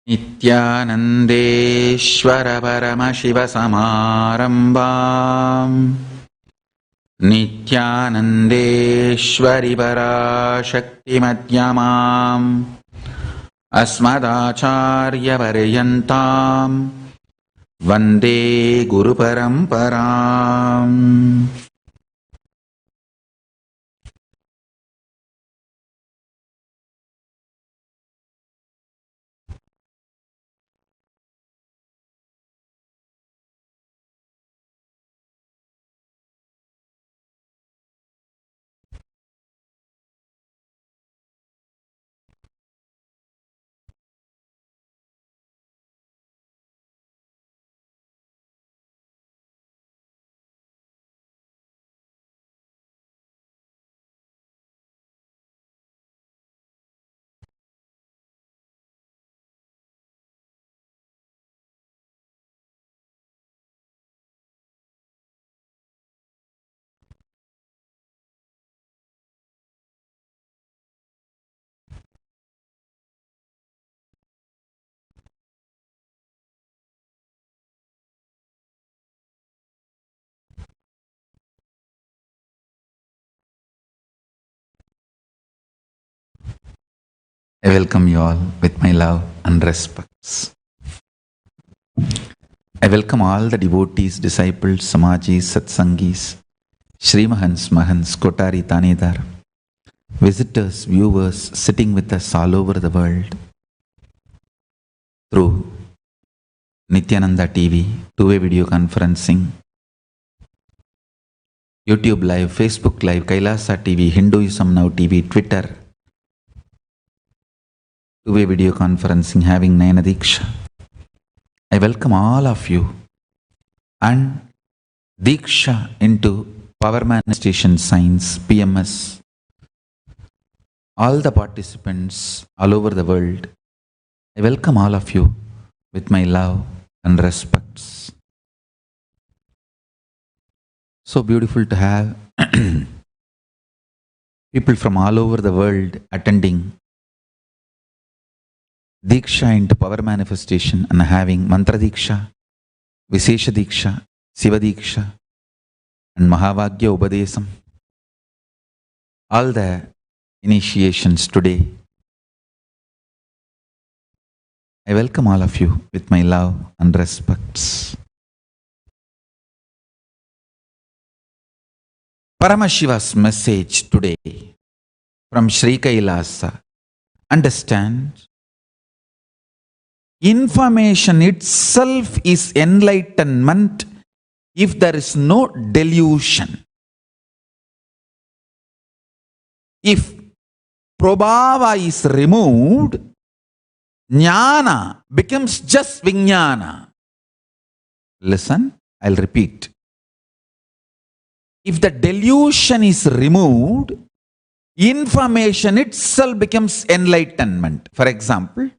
नित्यानन्देश्वर परमशिवसमारम्भाम् नित्यानन्देश्वरि पराशक्तिमध्यमाम् अस्मदाचार्यपर्यन्ताम् वन्दे गुरुपरम्पराम्। I welcome you all with my love and respects. I welcome all the devotees, disciples, Samajis, Satsangis, Shri Mahans, Mahans, Kotari, Tanedar, visitors, viewers sitting with us all over the world through Nityananda TV, two-way video conferencing, YouTube Live, Facebook Live, Kailasa TV, Hinduism Now TV, Twitter, two-way video conferencing, having Nayana Diksha. I welcome all of you and Diksha into Power Manifestation Science, PMS, all the participants all over the world. I welcome all of you with my love and respects. So beautiful to have people from all over the world attending Diksha into Power Manifestation and having Mantra Diksha, Vishesha Diksha, Siva Diksha and Mahavagya Ubadesam. All the initiations today. I welcome all of you with my love and respects. Paramashiva's message today from Sri Kailasa. Understand, information itself is enlightenment if there is no delusion. If prabhava is removed, jnana becomes just vijnana. Listen, I'll repeat. If the delusion is removed, information itself becomes enlightenment. For example,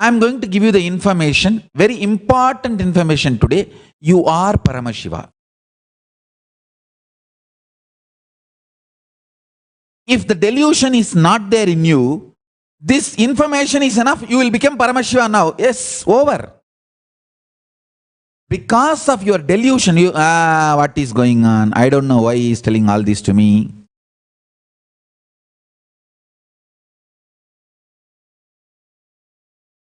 I'm going to give you the information, very important information today. You are Paramashiva. If the delusion is not there in you, this information is enough. You will become Paramashiva now. Yes, over. Because of your delusion, you, what is going on? I don't know why he is telling all this to me.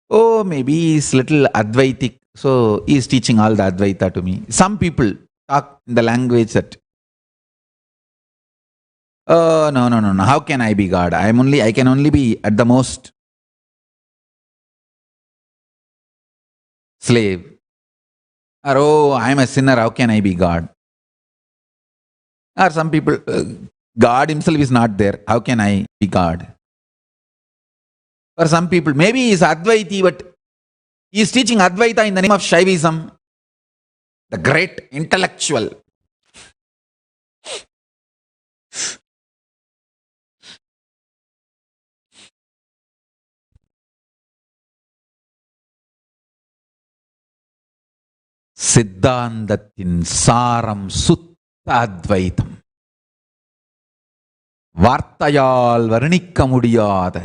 Oh, maybe he's little Advaitic, so he is teaching all the Advaita to me. Some people talk in the language that, oh, no. How can I be God? I can only be at the most slave. Or, oh, I'm a sinner. How can I be God? Or some people, God himself is not there. How can I be God? Or some people, maybe he is Advaiti, but he is teaching Advaita in the name of Shaivism, the great intellectual. Siddhantathin Saram Sutta Advaitam. வார்த்தையால் வர்ணிக்க முடியாத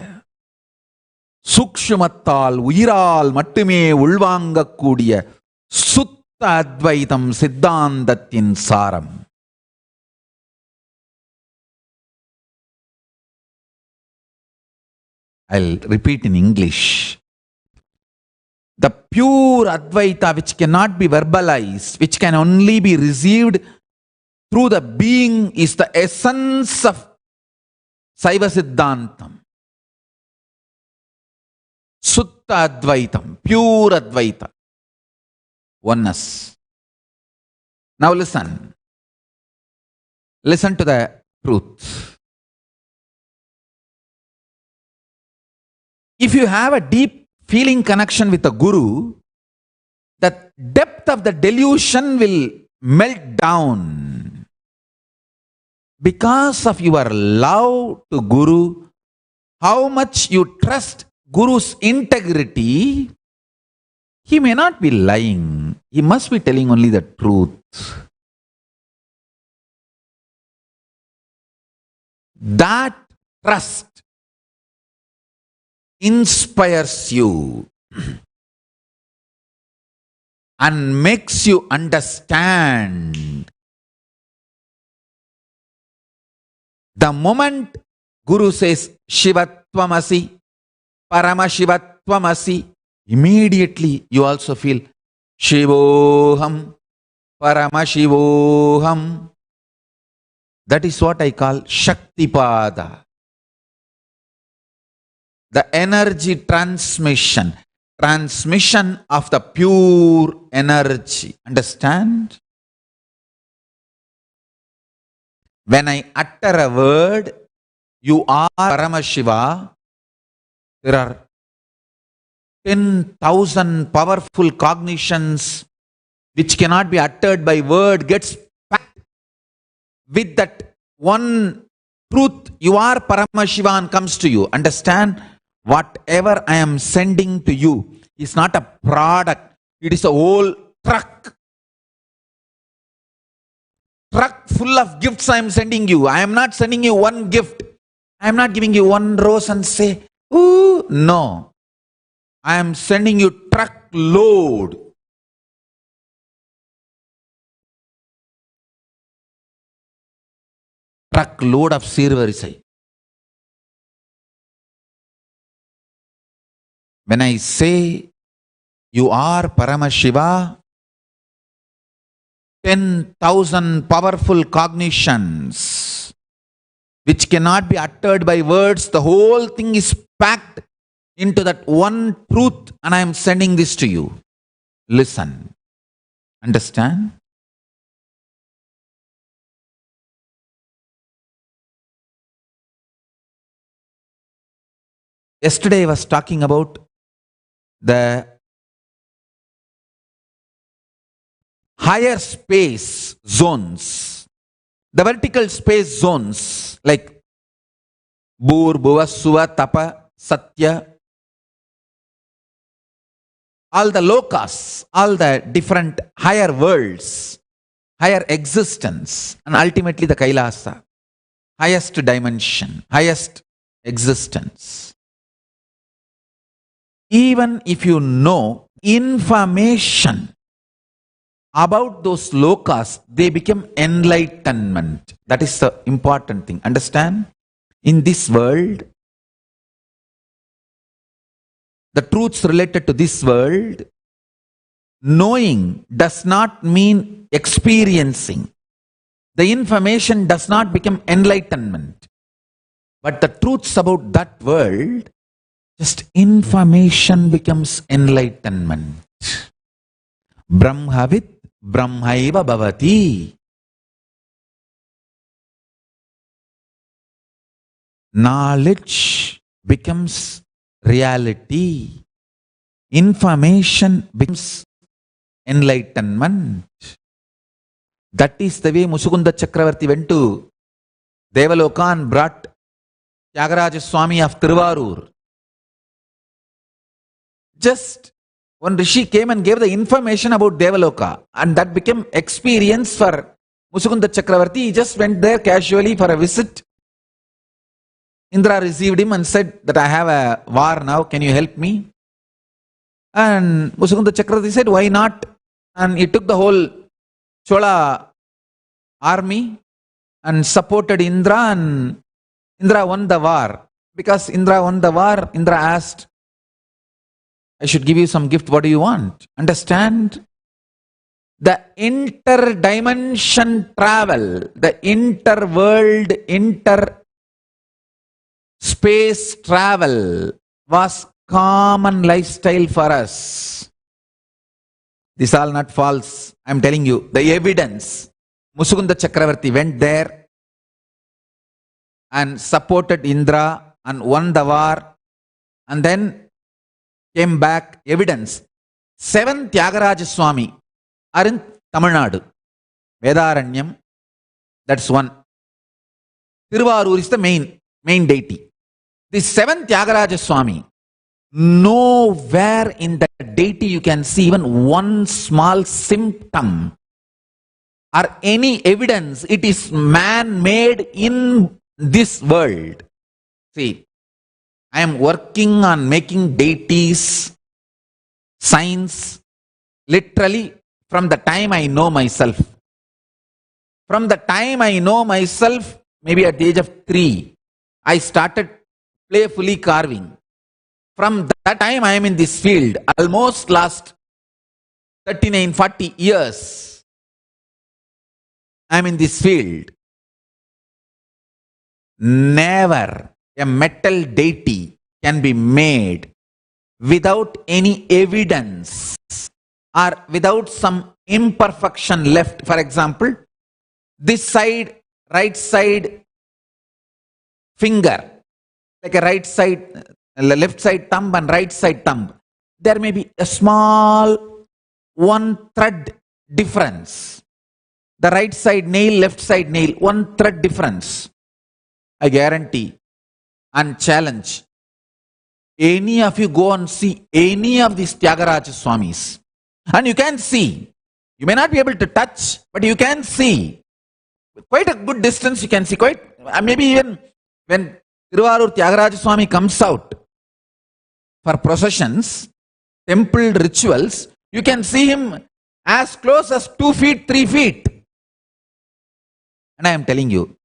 சூக்ஷ்மத்தால் உயிரால் மட்டுமே உள்வாங்கக்கூடிய சுத்த அத்வைதம் சித்தாந்தத்தின் சாரம். I'll repeat in English. The pure Advaita which cannot be verbalized, which can only be received through the being, is the essence of Saiva Siddhantam. Sutta Advaitam, pure Advaita, oneness. Now listen. Listen to the truth. If you have a deep feeling connection with the Guru, the depth of the delusion will melt down. Because of your love to Guru, how much you trust Guru's integrity, he may not be lying. He must be telling only the truth. That trust inspires you and makes you understand. The moment Guru says Shivatvamasi, Paramashivatvamasi, immediately you also feel Shivoham, Paramashivoham. That is what I call Shaktipada. The energy transmission of the pure energy. Understand? When I utter a word, you are Paramashiva, there are 10,000 powerful cognitions which cannot be uttered by word, gets packed with that one truth. You are Paramashiva and comes to you. Understand? Whatever I am sending to you is not a product. It is a whole truck full of gifts I am sending you. I am not sending you one gift. I am not giving you one rose and say, ooh, no. I am sending you truckload. Truckload of Sirvarisai. When I say you are Paramashiva, 10,000 powerful cognitions which cannot be uttered by words, the whole thing is packed into that one truth, and I am sending this to you. Listen. Understand? Yesterday I was talking about the higher space zones, the vertical space zones like Bhur, Bhuva, Suva, Tapa, Satya, all the lokas, all the different higher worlds, higher existence, and ultimately the Kailasa, highest dimension, highest existence. Even if you know information about those lokas, they become enlightenment. That is the important thing. Understand? In this world, the truths related to this world, knowing does not mean experiencing. The information does not become enlightenment. But the truths about that world, just information becomes enlightenment. Brahmavit Brahmaiva Bhavati. Knowledge becomes reality. Information becomes enlightenment. That is the way Mutsukunda Chakravarti went to Devaloka and brought Tyagaraja Swami of Tiruvarur. Just one Rishi came and gave the information about Devaloka, and that became experience for Mutsukunda Chakravarti. He just went there casually for a visit. Indra received him and said that I have a war now, can you help me? And Mushukunda Chakravarti said, why not? And he took the whole Chola army and supported Indra, and Indra won the war. Because Indra won the war, Indra asked, I should give you some gift, what do you want? Understand? The interdimension travel, the interworld, interspace travel was common lifestyle for us. This is all not false. I am telling you, the evidence. Mushukunda Chakravarti went there and supported Indra and won the war, and then came back. Evidence. 7 Tyagaraja Swami are in Tamil Nadu. Vedaranyam, that's one. Tiruvarur is the main deity. The 7 Tyagaraja Swami, nowhere in that deity you can see even one small symptom or any evidence it is man-made in this world. See, I am working on making deities, signs, literally from the time I know myself. From the time I know myself, maybe at the age of 3, I started playfully carving. From that time I am in this field, almost last 39-40 years. I am in this field. Never a metal deity can be made without any evidence or without some imperfection left. For example, this side, right side finger, like a right side, left side thumb and right side thumb, there may be a small one thread difference. The right side nail, left side nail, one thread difference. I guarantee and challenge, any of you go and see any of these Tyagaraja Swamis, and you can see, you may not be able to touch, but you can see quite a good distance. You can see quite, maybe even when Tiruvarur Tyagaraja Swami comes out for processions, temple rituals, you can see him as close as 2 feet, 3 feet. And I am telling you,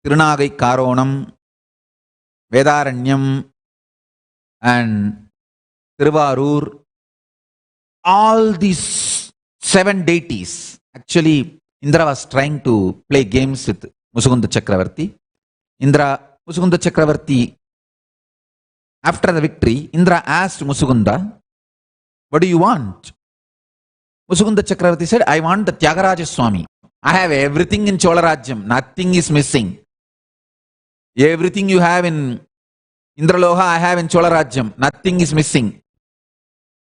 Tirunagai Karonam, Vedaranyam, and Tiruvarur, all these 7 deities. Actually, Indra was trying to play games with Mushukunda Chakravarti. Mushukunda Chakravarti, after the victory, Indra asked Mushukunda, what do you want? Mushukunda Chakravarti said, I want the Tyagaraja Swami. I have everything in Cholarajyam. Nothing is missing. Everything you have in Indraloha, I have in Cholarajyam. Nothing is missing.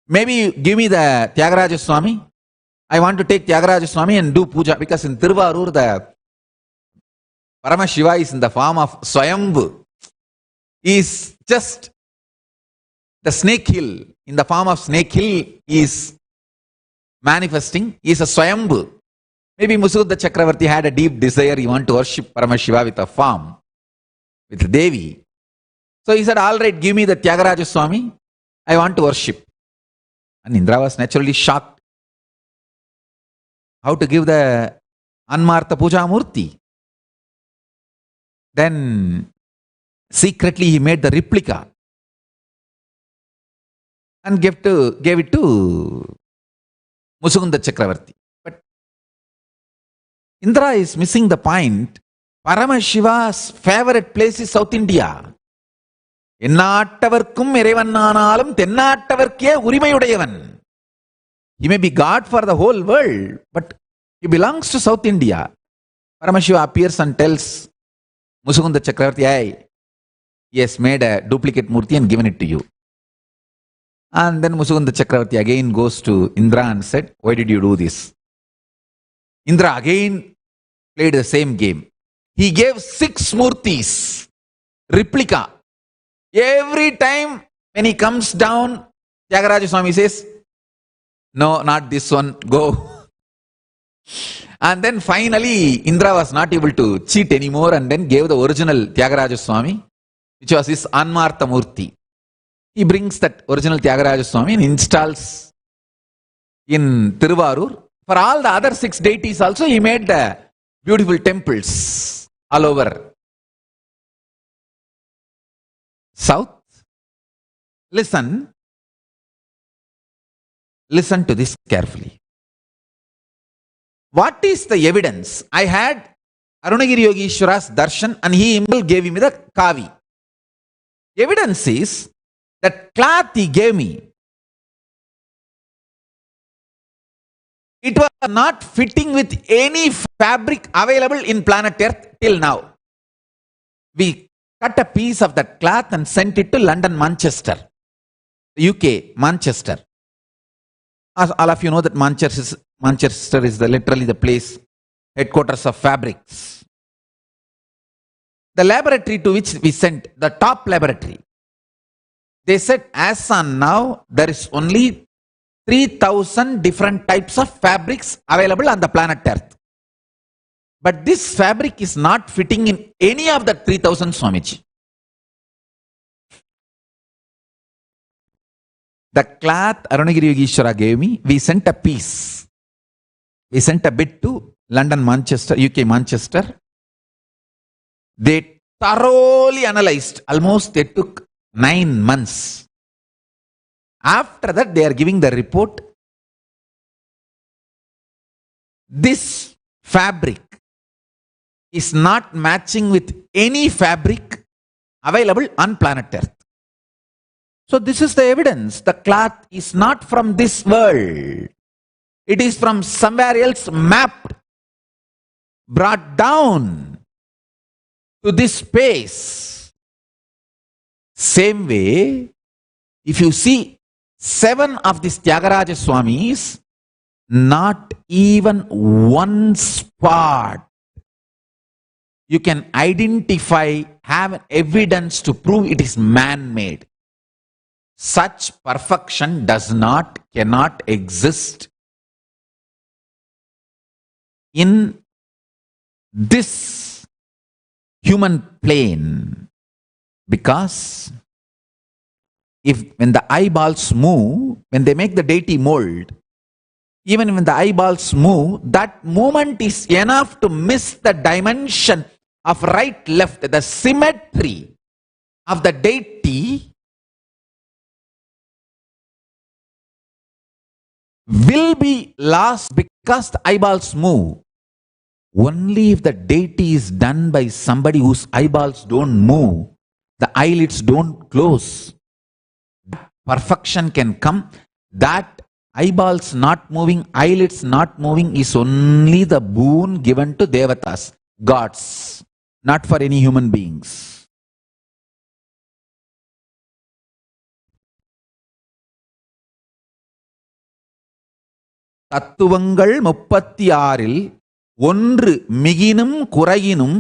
Maybe you give me the Tyagaraja Swami. I want to take Tyagaraja Swami and do puja, because in Tiruvarur the Paramashiva is in the form of Swayambhu. He is just the snake hill. In the form of snake hill is manifesting. He is a Swayambhu. Maybe Mushukunda Chakravarti had a deep desire. He wanted to worship Paramashiva with a form, with Devi. So he said, all right, give me the Tyagaraja Swami. I want to worship. And Indra was naturally shocked. How to give the Anmartha Puja Murti? Then secretly he made the replica and gave it to Mushukunda Chakravarti. But Indra is missing the point. Paramashiva's favorite place is South India. எந்நாட்டவர்க்கும் இறைவனானாலும் தென்னாட்டவர்க்கே உரிமையுடையவன். He may be God for the whole world, but he belongs to South India. Paramashiva appears and tells Mushukunda Chakravarti, hey, he has made a duplicate murti and given it to you. And then Mushukunda Chakravarti again goes to Indra and said, why did you do this? Indra again played the same game. He gave 6 murtis, replica. Every time when he comes down, Tyagaraja Swami says, no, not this one, go. And then finally, Indra was not able to cheat anymore and then gave the original Tyagaraja Swami, which was his Anmartha Murti. He brings that original Tyagaraja Swami and installs in Tiruvarur. For all the other 6 deities also, he made the beautiful temples all over south. Listen to this carefully. What is the evidence? I had Arunagiri Yogeshwara's darshan and he himself gave me the kavi. Evidence is that cloth he gave me, it was not fitting with any fabric available in planet Earth till now. We cut a piece of that cloth and sent it to London, Manchester, UK, Manchester. As all of you know that Manchester is literally the place, headquarters of fabrics. The laboratory to which we sent, the top laboratory, they said as on now there is only 3,000 different types of fabrics available on the planet Earth. But this fabric is not fitting in any of the 3,000, Swamiji. The cloth Arunagiri Yogeshwara gave me, we sent a piece. We sent a bit to London, Manchester, UK, Manchester. They thoroughly analyzed. Almost they took 9 months. After that, they are giving the report. This fabric is not matching with any fabric available on planet Earth. So this is the evidence. The cloth is not from this world. It is from somewhere else, mapped, brought down to this space. Same way, if you see 7 of these Tyagaraja Swamis, not even one spot you can identify, have evidence to prove it is man-made. Such perfection cannot exist in this human plane, because when the eyeballs move, when they make the deity mold, even when the eyeballs move, that movement is enough to miss the dimension of right, left, the symmetry of the deity will be lost because the eyeballs move. Only if the deity is done by somebody whose eyeballs don't move, the eyelids don't close, perfection can come. That eyeballs not moving, eyelids not moving is only the boon given to devatas, gods, not for any human beings. தத்துவங்கள் 36 ஒன்று மிகினும் குறையினும்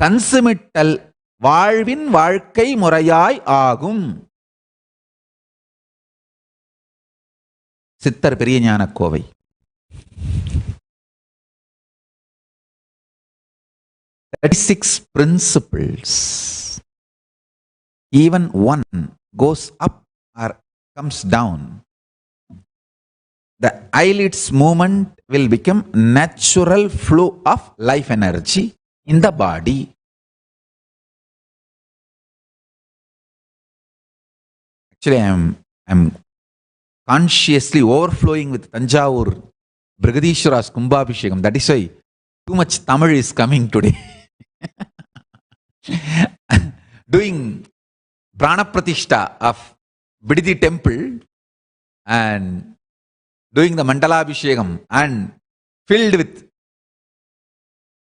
கன்சுமிட்டல் வாழ்வின் வாழ்க்கை முறையாய் ஆகும். சித்தர் பெரிய ஞான Kovai. Six principles. Even one goes up or comes down, the eyelids movement will become natural flow of life energy in the body. Actually, I'm consciously overflowing with Tanjavur Brigadishwara's Kumbhabhishekam. That is why too much Tamil is coming today. Doing Prana Pratishta of Bididi temple and doing the Mandalabhishekam and filled with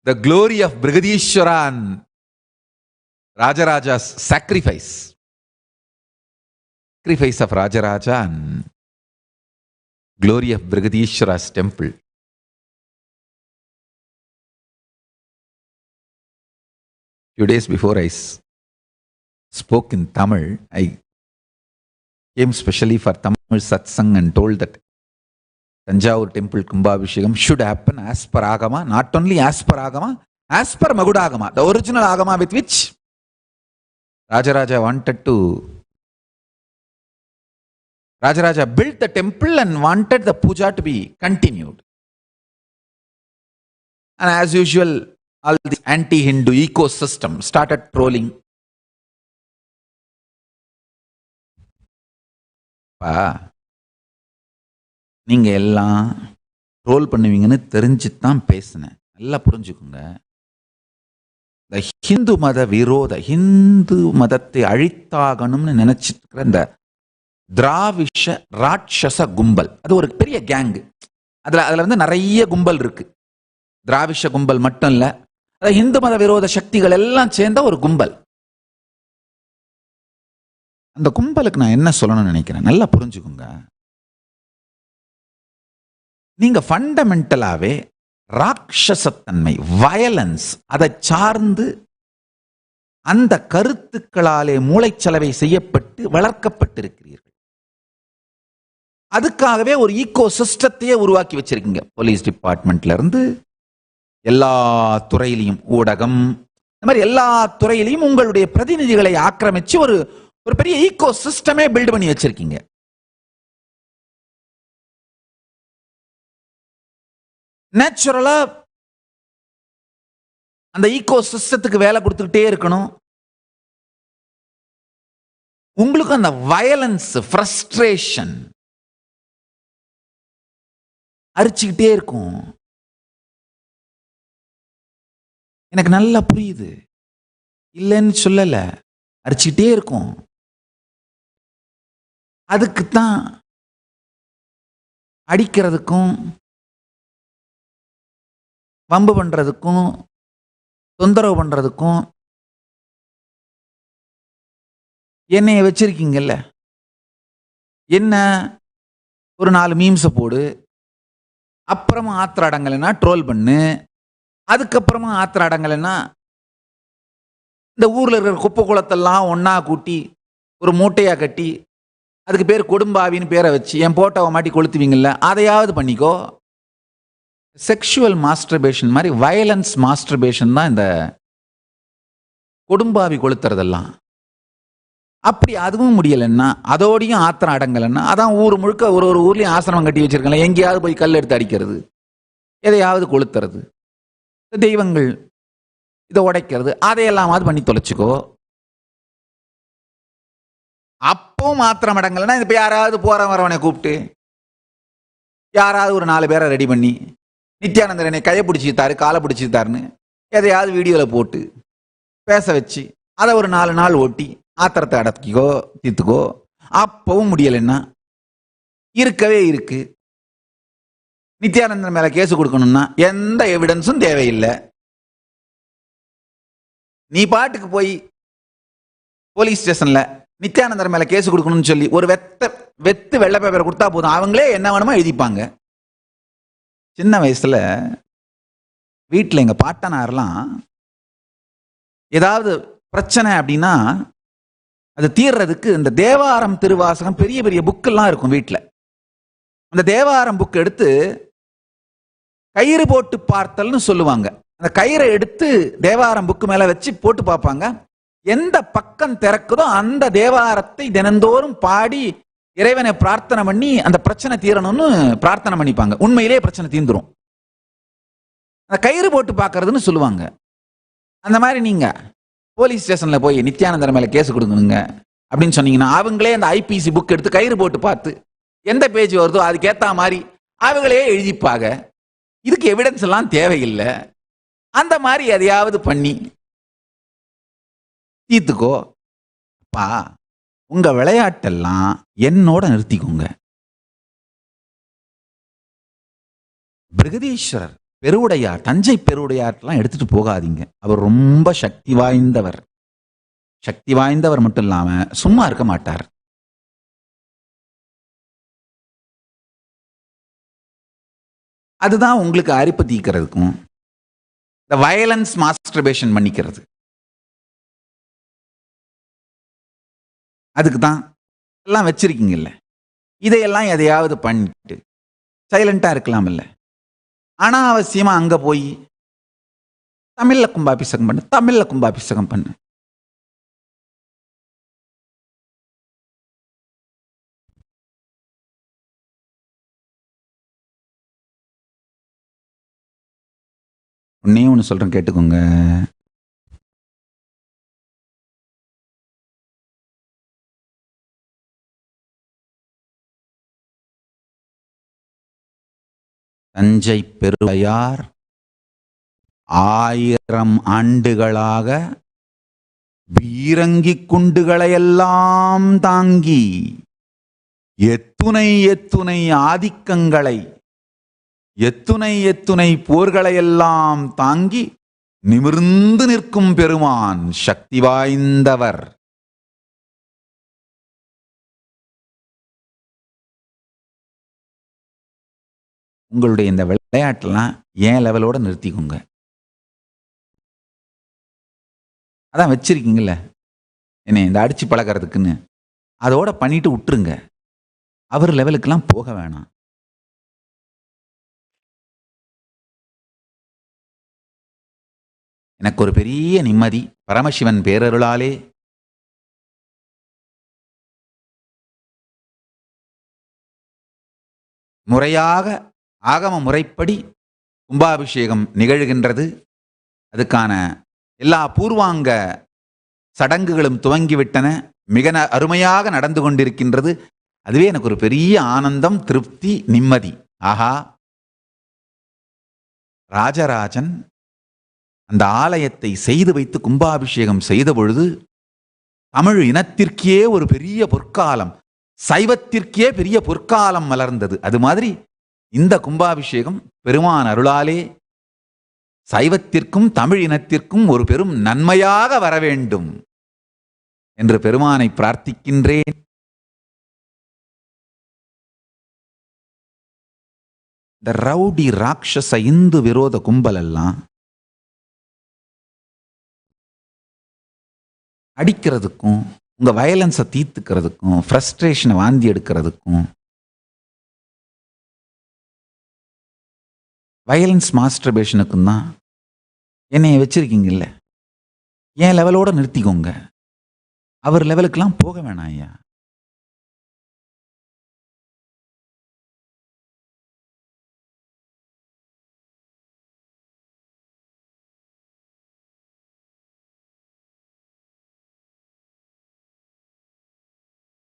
the glory of Brigadishwara and Rajaraja's sacrifice of Rajaraja and glory of Brigadishwara's temple. Few days before I spoke in Tamil, I came specially for Tamil satsang and told that Tanjavur temple Kumbhabhishekam should happen as per Agama, not only as per Agama, as per Maguda Agama, the original Agama with which Rajaraja built the temple and wanted the puja to be continued. And as usual, all the anti-Hindu ecosystem started trolling. நீங்க எல்லாம் troll பண்ணுவீங்கன்னு தெரிஞ்சுதான் பேசினேன். நல்லா புரிஞ்சுக்குங்க. இந்த ஹிந்து மத விரோத, ஹிந்து மதத்தை அழித்தாகணும்னு நினைச்சிட்டு இருக்கிற இந்த திராவிஷ ராட்சச கும்பல், அது ஒரு பெரிய கேங்கு. அதுல வந்து நிறைய கும்பல் இருக்கு. திராவிஷ கும்பல் மட்டும் இல்ல, இந்து மத விரோத சக்திகள் எல்லாம் சேர்ந்த ஒரு கும்பல். அந்த கும்பலுக்கு நான் என்ன சொல்லணும்னு நினைக்கிறேன், நல்லா புரிஞ்சுக்குங்க. நீங்க ஃபண்டமெண்டலாவே ராட்சசத்தன்மை, வயலன்ஸ், அதை சார்ந்து அந்த கருத்துக்களாலே மூளைச்சலவை செய்யப்பட்டு வளர்க்கப்பட்டிருக்கிறீர்கள். அதுக்காகவே ஒரு ஈகோ சிஸ்டத்தையே உருவாக்கி வச்சிருக்கீங்க. போலீஸ் டிபார்ட்மெண்ட்ல இருந்து எல்லா துறையிலையும், ஊடகம், இந்த மாதிரி எல்லா துறையிலையும் உங்களுடைய பிரதிநிதிகளை ஆக்கிரமிச்சு ஒரு பெரிய ஈகோ சிஸ்டமே பில்ட் பண்ணி வச்சிருக்கீங்க. நேச்சுரலா அந்த ஈகோ சிஸ்டத்துக்கு வேலை கொடுத்துக்கிட்டே இருக்கணும். உங்களுக்கு அந்த வயலன்ஸ், ஃப்ரஸ்ட்ரேஷன் அரிச்சுக்கிட்டே இருக்கும். எனக்கு நல்லா புரியுது, இல்லைன்னு சொல்லல, அரிச்சுக்கிட்டே இருக்கும். அதுக்குத்தான் அடிக்கிறதுக்கும் வம்பு பண்றதுக்கும் தொந்தரவு பண்றதுக்கும் என்னைய வச்சிருக்கீங்கல்ல. என்ன ஒரு 4 மீம்ஸை போடு, அப்புறமா ஆத்திர அடங்கலைன்னா ட்ரோல் பண்ணு, அதுக்கப்புறமா ஆத்திர அடங்கலைன்னா இந்த ஊர்ல இருக்கிற குப்பை குளத்தெல்லாம் ஒன்னா கூட்டி ஒரு மூட்டையா கட்டி அதுக்கு பேர் கொடும்பாவின்னு பேரை வச்சு என் போட்டோவை மாட்டி கொளுத்துவீங்கல்ல, அதையாவது பண்ணிக்கோ. செக்ஷுவல் மாஸ்டர்பேஷன் மாதிரி வயலன்ஸ் மாஸ்டர்பேஷன் தான் இந்த கொடும்பாவி கொளுத்துறதெல்லாம். அப்படி அதுவும் முடியலைன்னா, அதோடையும் ஆத்திரம் அடங்கலைன்னா, அதான் ஊர் முழுக்க ஒரு ஊர்லயும் ஆசிரமம் கட்டி வச்சிருக்கலாம். எங்கேயாவது போய் கல் எடுத்து அடிக்கிறது, எதையாவது கொளுத்துறது, தெய்வங்கள் இதை உடைக்கிறது, அதையெல்லாமாவது பண்ணி தொலைச்சுக்கோ. அப்பவும் மாத்திரம் அடங்கலைன்னா இப்ப யாராவது போற வரவனை கூப்பிட்டு யாராவது ஒரு 4 பேரை ரெடி பண்ணி நித்யானந்தர் என்னை கையை பிடிச்சிட்டாரு, காலை பிடிச்சிட்டாருன்னு எதையாவது வீடியோவில் போட்டு பேச வச்சு அதை ஒரு 4 நாள் ஓட்டி ஆத்திரத்தை அடக்கிக்கோ, தீர்த்துக்கோ. அப்பவும் முடியலைன்னா இருக்கவே இருக்கு. நித்யானந்தன் மேல கேஸ் கொடுக்கணும்னா எந்த எவிடன்ஸும் தேவையில்லை. நீ பாட்டுக்கு போய் போலீஸ் ஸ்டேஷன்ல நித்யானந்தர் மேல கேஸ் கொடுக்கணும்னு சொல்லி ஒரு வெத்து வெள்ளை பேப்பர் கொடுத்தா போதும், அவங்களே என்ன வேணுமோ எழுதிப்பாங்க. சின்ன வயசுல வீட்டில் எங்க பாட்டனாரெல்லாம் ஏதாவது பிரச்சனை அப்படின்னா அது தீர்றதுக்கு இந்த தேவாரம், திருவாசகம், பெரிய பெரிய புக்கெல்லாம் இருக்கும் வீட்டில். அந்த தேவாரம் புக் எடுத்து கயிறு போட்டு பார்த்தல்னு சொல்லுவாங்க. அந்த கயிறை எடுத்து தேவாரம் புக்கு மேல வச்சு போட்டு பார்ப்பாங்க. எந்த பக்கம் திறக்குதோ அந்த தேவாரத்தை தினந்தோறும் பாடி இறைவனை பிரார்த்தனை பண்ணி அந்த பிரச்சனை தீரணும்னு பிரார்த்தனை பண்ணிப்பாங்க. உண்மையிலே பிரச்சனை தீர்ந்துரும். அந்த கயிறு போட்டு பார்க்கறதுன்னு சொல்லுவாங்க. அந்த மாதிரி நீங்க போலீஸ் ஸ்டேஷன்ல போய் நித்யானந்தர் மேல கேஸ் கொடுக்கணுங்க அப்படின்னு சொன்னீங்கன்னா அவங்களே அந்த ஐபிசி புக் எடுத்து கயிறு போட்டு பார்த்து எந்த பேஜ் வருதோ அதுக்கேத்த மாதிரி அவங்களே எழுதிப்பாங்க. இதுக்கு எவிடன்ஸ் எல்லாம் தேவையில்லை. அந்த மாதிரி எதையாவது பண்ணி தீர்த்துக்கோ. அப்பா, உங்க விளையாட்டெல்லாம் என்னோட நிறுத்திக்கோங்க. பிருகதீஸ்வரர் பெருவுடையார், தஞ்சை பெருவுடையார்லாம் எடுத்துட்டு போகாதீங்க. அவர் ரொம்ப சக்தி வாய்ந்தவர். சக்தி வாய்ந்தவர் மட்டும் இல்லாம சும்மா இருக்க மாட்டார். அதுதான் உங்களுக்கு அரிப்பு தீக்கிறதுக்கும் இந்த வயலன்ஸ் மாஸ்டர்பேஷன் பண்ணிக்கிறது. அதுக்கு தான் எல்லாம் வச்சிருக்கீங்கல்ல. இதையெல்லாம் எதையாவது பண்ணிட்டு சைலண்டா இருக்கலாம் இல்ல. அனாவசியமா அங்க போய் தமிழ்ல கும்பாபிஷேகம் பண்ணு, தமிழ்ல கும்பாபிஷேகம் பண்ணு. ஒண்ணே ஒண்ணு சொல்றேன் கேட்டுக்கோங்க. தஞ்சை பெருவுடையார் 1000 ஆண்டுகளாக பீரங்கிக் குண்டுகளையெல்லாம் தாங்கி எத்துணை எத்துணை ஆதிக்கங்களை, எத்துணை போர்களையெல்லாம் தாங்கி நிமிர்ந்து நிற்கும் பெருமான், சக்தி வாய்ந்தவர். உங்களுடைய இந்த விளையாட்டெல்லாம் ஏன் லெவலோட நிறுத்திக்கோங்க. அதான் வச்சிருக்கீங்கல்ல என்ன இந்த அடிச்சு பழகிறதுக்குன்னு, அதோட பண்ணிட்டு விட்டுருங்க. அவர் லெவலுக்கெல்லாம் போக வேணாம். எனக்கு ஒரு பெரிய நிம்மதி பரமசிவன் பேரருளாலே. முறையாக ஆகம முறைப்படி கும்பாபிஷேகம் நிகழ்கின்றது. அதுக்கான எல்லா பூர்வாங்க சடங்குகளும் துவங்கிவிட்டன. மிக அருமையாக நடந்து கொண்டிருக்கின்றது. அதுவே எனக்கு ஒரு பெரிய ஆனந்தம், திருப்தி, நிம்மதி. ஆஹா, ராஜராஜன் அந்த ஆலயத்தை செய்து வைத்து கும்பாபிஷேகம் செய்த பொழுது தமிழ் இனத்திற்கே ஒரு பெரிய பொற்காலம், சைவத்திற்கே பெரிய பொற்காலம் மலர்ந்தது. அது மாதிரி இந்த கும்பாபிஷேகம் பெருமான் அருளாலே சைவத்திற்கும் தமிழ் இனத்திற்கும் ஒரு பெரும் நன்மையாக வர வேண்டும் என்று பெருமானை பிரார்த்திக்கின்றேன். இந்த ரவுடி ராட்சச இந்து விரோத கும்பல் எல்லாம் அடிக்கிறதுக்கும், உங்க வயலன்ஸை தீர்த்துக்கிறதுக்கும், ஃப்ரஸ்ட்ரேஷனை வாந்தி எடுக்கிறதுக்கும், வயலன்ஸ் மாஸ்டர்பேஷனுக்கும் தான் என்னைய வச்சிருக்கீங்கல்ல. என் லெவலோட நிறுத்திக்கோங்க. அவர் லெவலுக்கெல்லாம் போக வேணாம் ஐயா.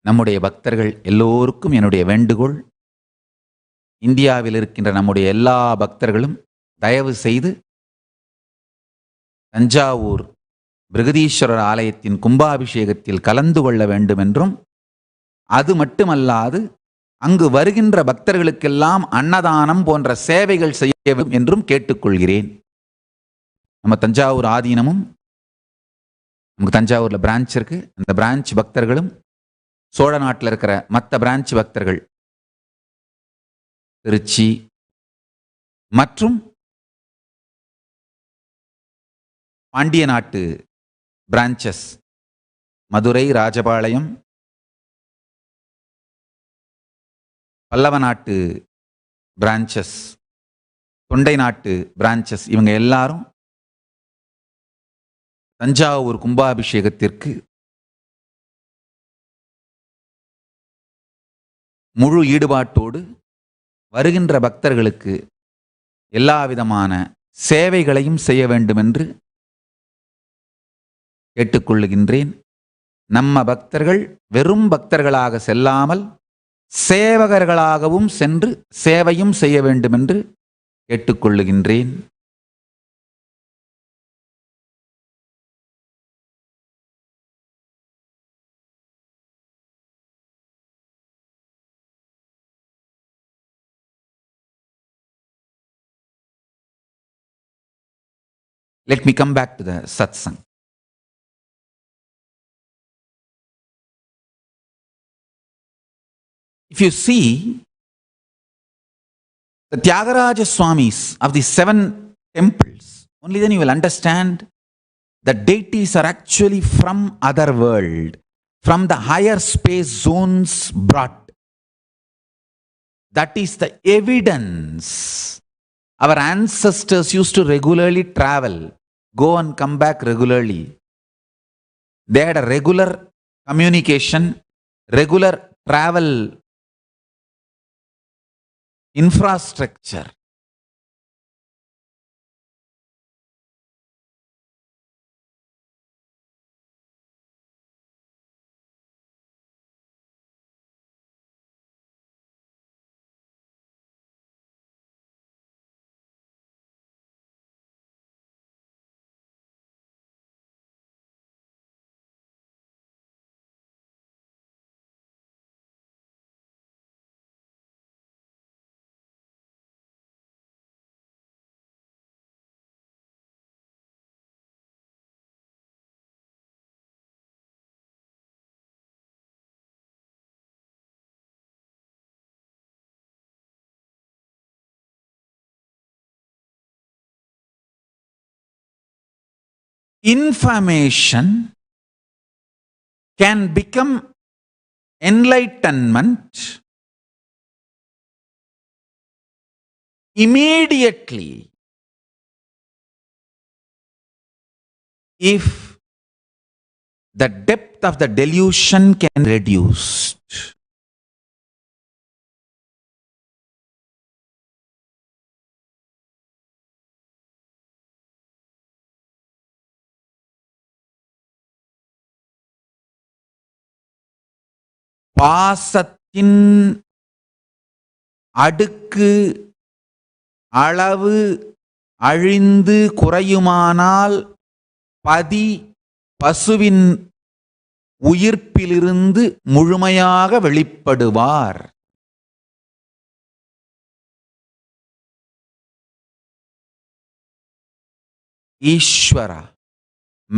நம்முடைய பக்தர்கள் எல்லோருக்கும் என்னுடைய வேண்டுகோள், இந்தியாவில் இருக்கின்ற நம்முடைய எல்லா பக்தர்களும் தயவு செய்து தஞ்சாவூர் பிருகதீஸ்வரர் ஆலயத்தின் கும்பாபிஷேகத்தில் கலந்து கொள்ள வேண்டும் என்றும், அது மட்டுமல்லாது அங்கு வருகின்ற பக்தர்களுக்கெல்லாம் அன்னதானம் போன்ற சேவைகள் செய்ய வேண்டும் என்றும் கேட்டுக்கொள்கிறேன். நம்ம தஞ்சாவூர் ஆதீனமும், நமக்கு தஞ்சாவூர்ல பிரான்ச் இருக்கு, அந்த பிரான்ச் பக்தர்களும், சோழ நாட்டில் இருக்கிற மற்ற பிரான்ச் பக்தர்கள், திருச்சி மற்றும் பாண்டிய நாட்டு பிரான்ச்சஸ், மதுரை, ராஜபாளையம், பல்லவ நாட்டு பிரான்ச்சஸ், தொண்டை நாட்டு பிரான்ச்சஸ், இவங்க எல்லாரும் தஞ்சாவூர் கும்பாபிஷேகத்திற்கு முழு ஈடுபாட்டோடு வருகின்ற பக்தர்களுக்கு எல்லா விதமான சேவைகளையும் செய்ய வேண்டும் என்று கேட்டுக்கொள்ளுகின்றேன். நம்ம பக்தர்கள் வெறும் பக்தர்களாக செல்லாமல் சேவகர்களாகவும் சென்று சேவையும் செய்ய வேண்டும் என்று கேட்டுக்கொள்ளுகின்றேன். Let me come back to the satsang. If you see the Tyagaraja Swamis of the 7 temples, only then you will understand that deities are actually from other world, from the higher space zones brought. That is the evidence. Our ancestors used to regularly travel, go and come back regularly. They had a regular communication, regular travel infrastructure. Information can become enlightenment immediately if the depth of the delusion can be reduced. பாசத்தின் அடுக்கு அளவு அழிந்து குறையுமானால் பதி பசுவின் உயிர்ப்பிலிருந்து முழுமையாக வெளிப்படுவார். Ishvara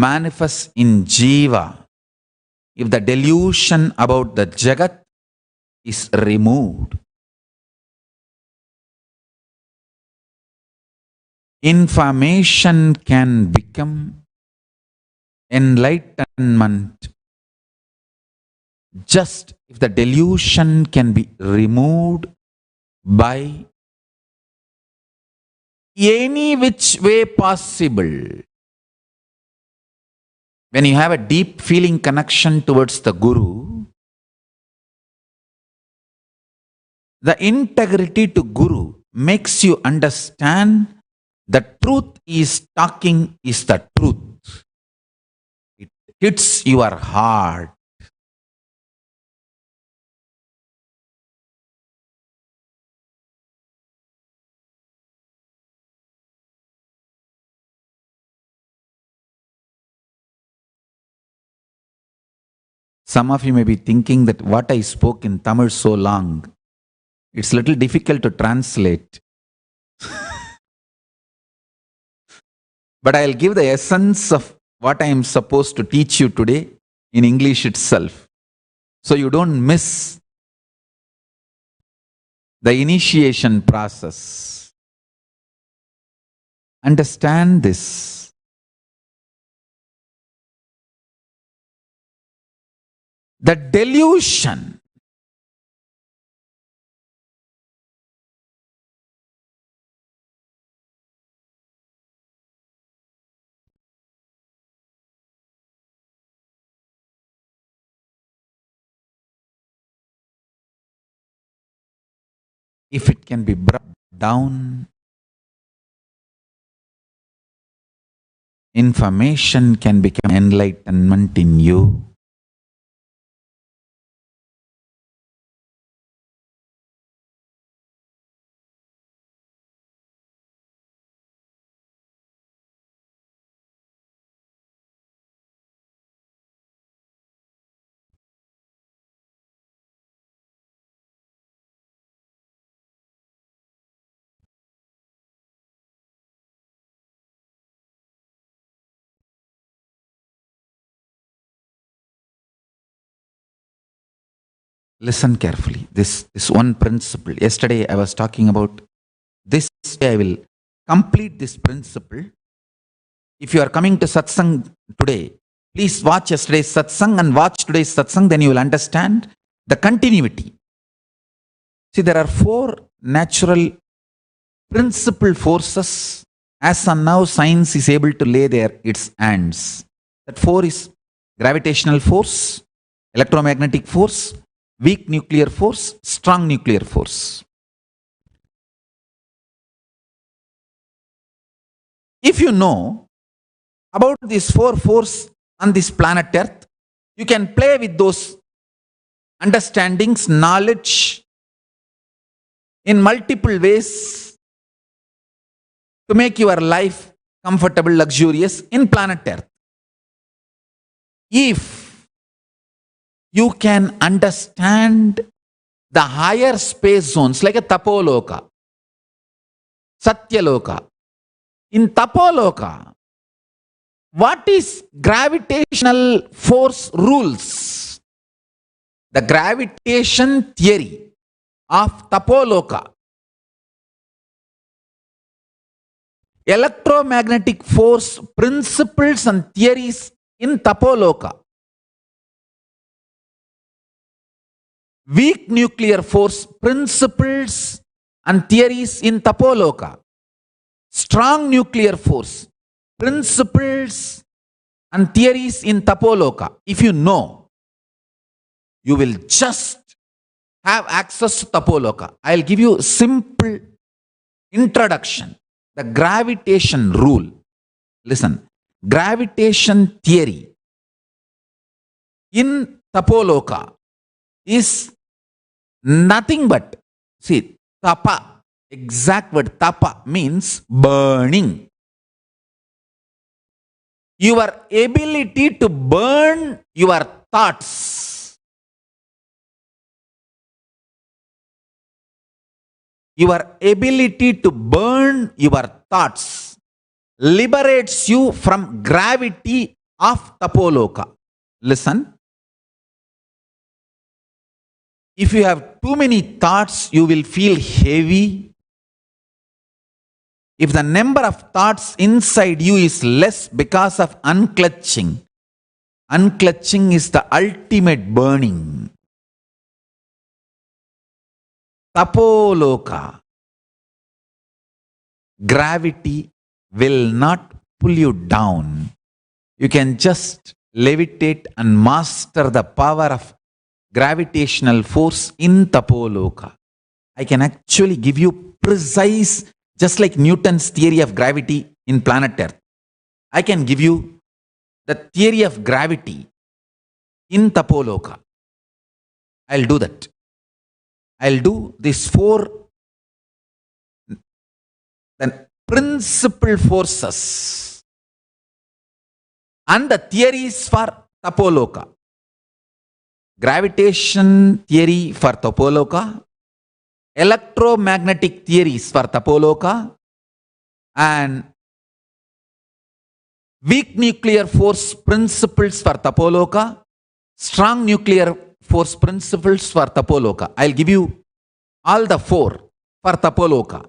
manifests in Jiva if the delusion about the Jagat is removed. Information can become enlightenment just if the delusion can be removed by any which way possible. When you have a deep feeling connection towards the Guru, the integrity to Guru makes you understand the truth is talking is the truth. It hits your heart. Some of you may be thinking that what I spoke in Tamil so long, it's a little difficult to translate. But I'll give the essence of what I am supposed to teach you today in English itself, so you don't miss the initiation process. Understand this. The delusion if it can be brought down, information can become enlightenment in you. Listen carefully. This one principle. Yesterday I was talking about this. I will complete this principle. If you are coming to satsang today, please watch yesterday's satsang and watch today's satsang, then you will understand the continuity. See, there are four natural principal forces. As on now, science is able to lay there its hands. That four is gravitational force, electromagnetic force, weak nuclear force, strong nuclear force. If you know about these four forces on this planet Earth, you can play with those understandings, knowledge in multiple ways to make your life comfortable, luxurious in planet Earth. If you can understand the higher space zones like a Tapoloka, Satyaloka. In Tapoloka, what is gravitational force rules? The gravitation theory of Tapoloka. Electromagnetic force principles and theories in Tapoloka. Weak nuclear force principles and theories in Tapoloka. Strong nuclear force principles and theories in Tapoloka. If you know, you will just have access to Tapoloka. I'll give you a simple introduction. The gravitation rule. Listen, gravitation theory in Tapoloka is nothing but, see, tapa, exact word tapa means burning. Your ability to burn your thoughts. Your ability to burn your thoughts liberates you from gravity of Tapoloka. Listen. If you have too many thoughts, you will feel heavy. If the number of thoughts inside you is less because of unclutching, unclutching is the ultimate burning. Tapoloka, gravity will not pull you down. You can just levitate and master the power of gravitational force in Tapoloka. I can actually give you precise, just like Newton's theory of gravity in planet Earth. I can give you the theory of gravity in Tapoloka. I'll do that. I'll do these four then principal forces and the theories for Tapoloka. Gravitation theory for Tapoloka, electromagnetic theories for Tapoloka, and weak nuclear force principles for Tapoloka, strong nuclear force principles for Tapoloka. I'll give you all the four for Tapoloka.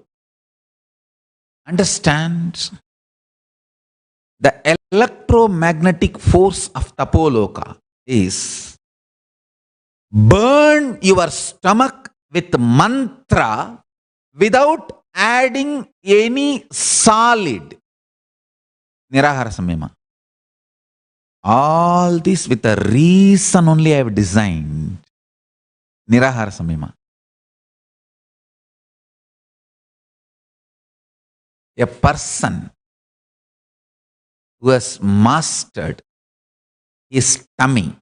Understand? The electromagnetic force of Tapoloka is burn your stomach with mantra without adding any solid. Nirahara Samyama. All this with a reason only I have designed. Nirahara Samyama. A person who has mastered his tummy,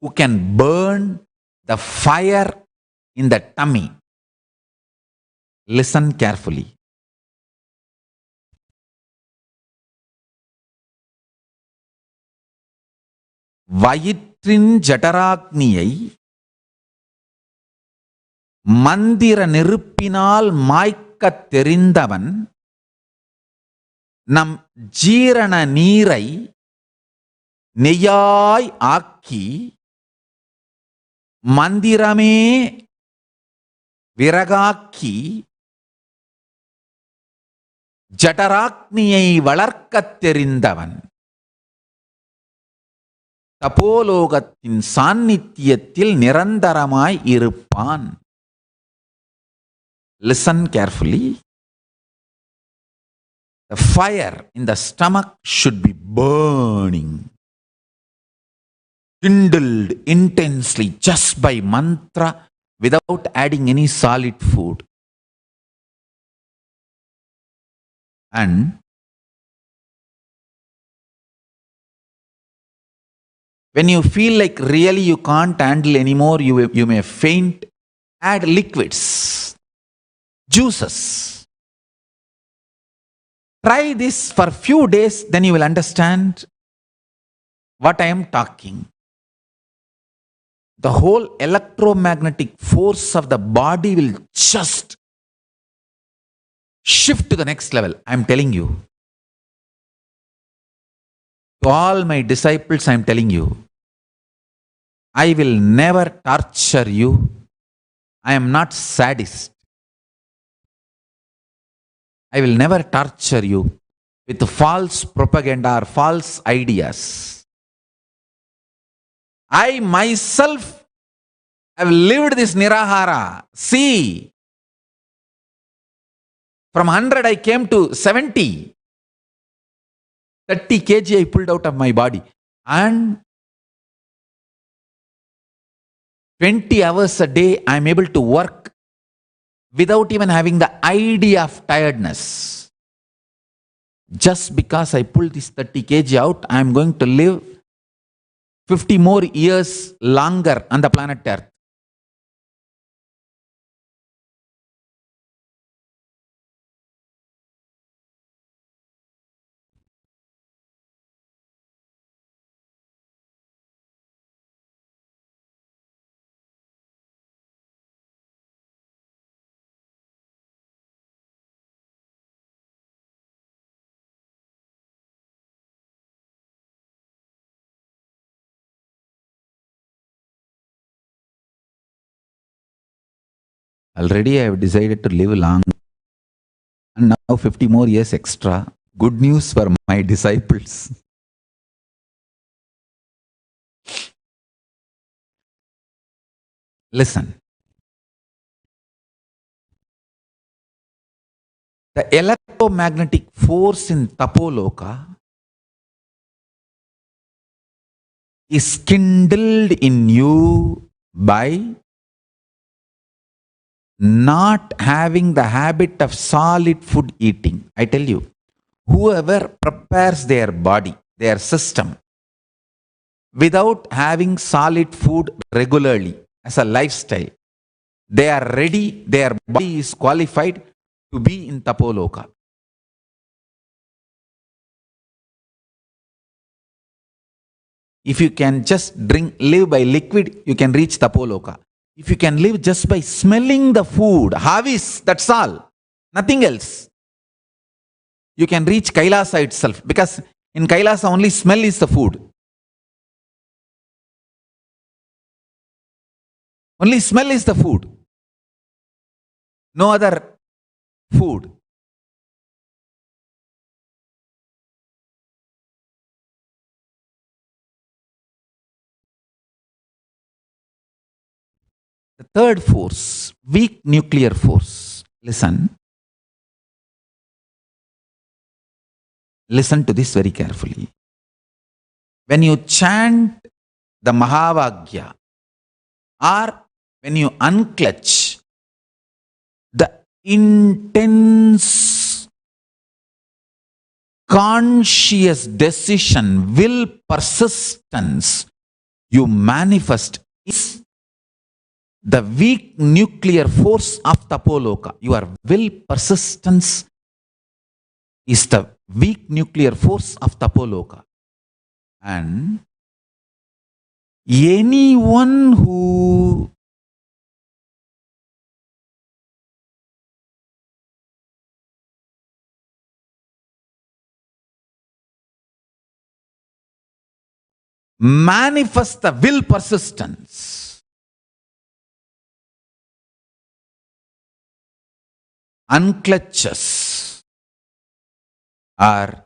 who can burn the fire in the tummy. Listen carefully. வயிற்றின் ஜடராக்னியை மந்திர நெருப்பினால் மாய்க்கத் தெரிந்தவன் நம் ஜீரண நீரை நெய்யாய் ஆக்கி மந்திரமே விறகாக்கி ஜடராக்னியை வளர்க்கத் தெரிந்தவன் தபோலோகத்தின் சாநித்தியத்தில் நிரந்தரமாய் இருப்பான். Listen carefully. The fire in the stomach should be burning, kindled intensely just by mantra without adding any solid food. And when you feel like really you can't handle anymore, you may faint, add liquids, juices. Try this for a few days, then you will understand what I am talking. The whole electromagnetic force of the body will just shift to the next level. I am telling you. To all my disciples, I am telling you, I will never torture you. I am not sadist. I will never torture you with false propaganda or false ideas. I myself have lived this Nirahara. See, from 100 I came to 70. 30 kg I pulled out of my body. And 20 hours a day I am able to work without even having the idea of tiredness. Just because I pulled this 30 kg out, I am going to live 50 more years longer on the planet Earth. Already I have decided to live long, and now 50 more years extra. Good news for my disciples. Listen. The electromagnetic force in Tapoloka is kindled in you by not having the habit of solid food eating. I tell you, whoever prepares their body, their system, without having solid food regularly as a lifestyle, they are ready, their body is qualified to be in Tapoloka. If you can just live by liquid, you can reach Tapoloka. If you can live just by smelling the food, havis, that's all, nothing else, you can reach Kailasa itself, because in Kailasa only smell is the food. Only smell is the food. No other food. The third force, weak nuclear force. Listen. Listen to this very carefully. When you chant the Mahavagya, or when you unclutch the intense conscious decision, will, persistence you manifest is the weak nuclear force of Tapoloka. Your will, persistence is the weak nuclear force of Tapoloka. And anyone who manifests the will, persistence, unclutches, or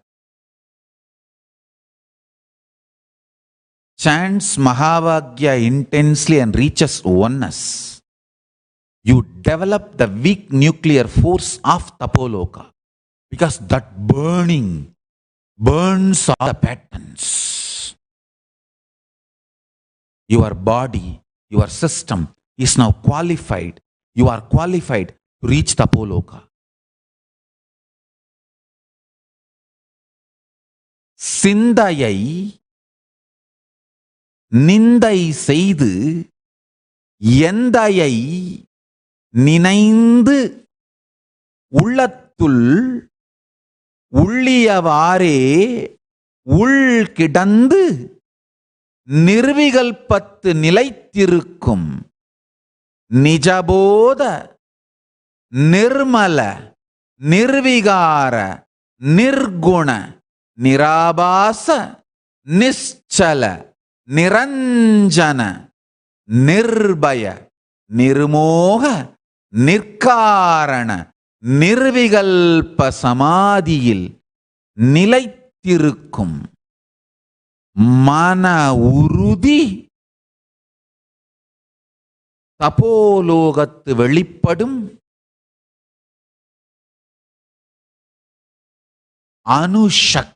chants Mahavagya intensely and reaches oneness, you develop the weak nuclear force of Tapoloka, because that burning burns all the patterns. Your body, your system is now qualified. You are qualified to reach Tapoloka. சிந்தையை நிந்தை செய்து எந்தையை நினைந்து உள்ளத்துள் உள்ளியவாறே உள்கிடந்து நிர்விகல்பத்து நிலைத்திருக்கும் நிஜபோத நிர்மல நிர்விகார நிர்குண நிராபாச நிశ్చல நிரஞ்சன நிர்பய நிர்மோக நிர்காரண நிர்விகல்ப சமாதியில் நிலைத்திருக்கும் மன உறுதி தபோலோகத்து வெளிப்படும் அணுசக்தி.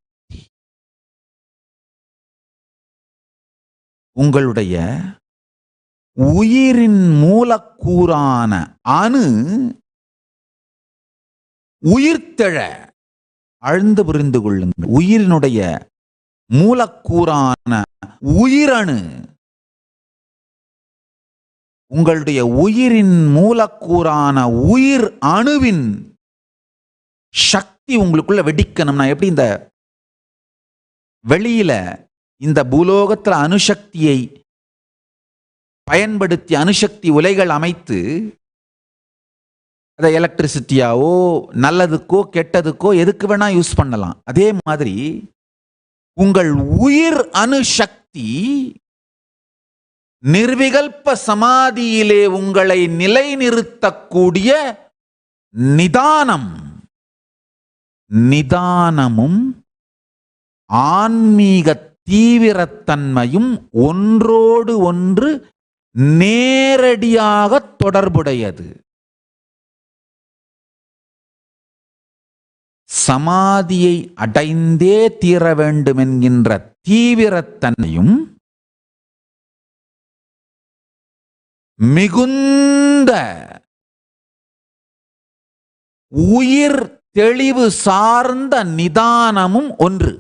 உங்களுடைய உயிரின் மூலக்கூறான அணு உயிர்த்தெழ, ஆழ்ந்து புரிந்து கொள்ளுங்கள், உயிரினுடைய மூலக்கூறான உயிரணு, உங்களுடைய உயிரின் மூலக்கூறான உயிர் அணுவின் சக்தி உங்களுக்குள்ள வெடிக்கணும்னா எப்படி? இந்த வெளியில இந்த பூலோகத்துல அணுசக்தியை பயன்படுத்தி அணுசக்தி உலைகள் அமைத்து அதை எலக்ட்ரிசிட்டியாவோ நல்லதுக்கோ கெட்டதுக்கோ எதுக்கு வேணா யூஸ் பண்ணலாம். அதே மாதிரி உங்கள் உயிர் அணுசக்தி நிர்விகல்ப சமாதியிலே உங்களை நிலைநிறுத்தக்கூடிய நிதானம், நிதானமும் ஆன்மீக தீவிரத்தன்மையும் ஒன்றோடு ஒன்று நேரடியாக தொடர்புடையது. சமாதியை அடைந்தே தீர வேண்டும் என்கின்ற தீவிரத்தன்மையும் மிகுந்த உயிர் தெளிவு சார்ந்த நிதானமும் ஒன்று.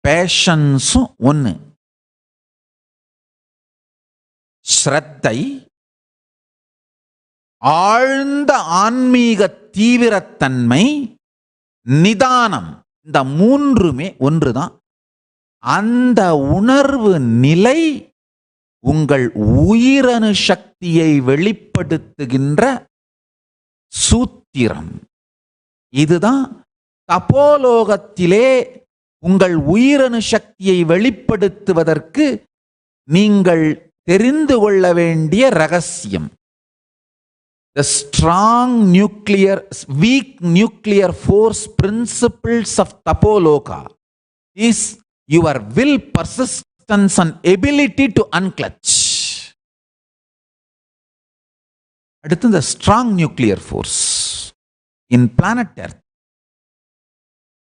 பேஷன்ஸும் ஒன்று. ஸ்ரத்தை, ஆழ்ந்த ஆன்மீக தீவிரத்தன்மை, நிதானம், இந்த மூன்றுமே ஒன்றுதான். அந்த உணர்வு நிலை உங்கள் உயிரணு சக்தியை வெளிப்படுத்துகின்ற சூத்திரம். இதுதான் தபோலோகத்திலே உங்கள் உயிரணு சக்தியை வெளிப்படுத்துவதற்கு நீங்கள் தெரிந்து கொள்ள வேண்டிய ரகசியம். The strong nuclear, weak nuclear force principles of Tapoloka is your will, persistence and ability to unclutch. அடுத்து the strong nuclear force in planet Earth.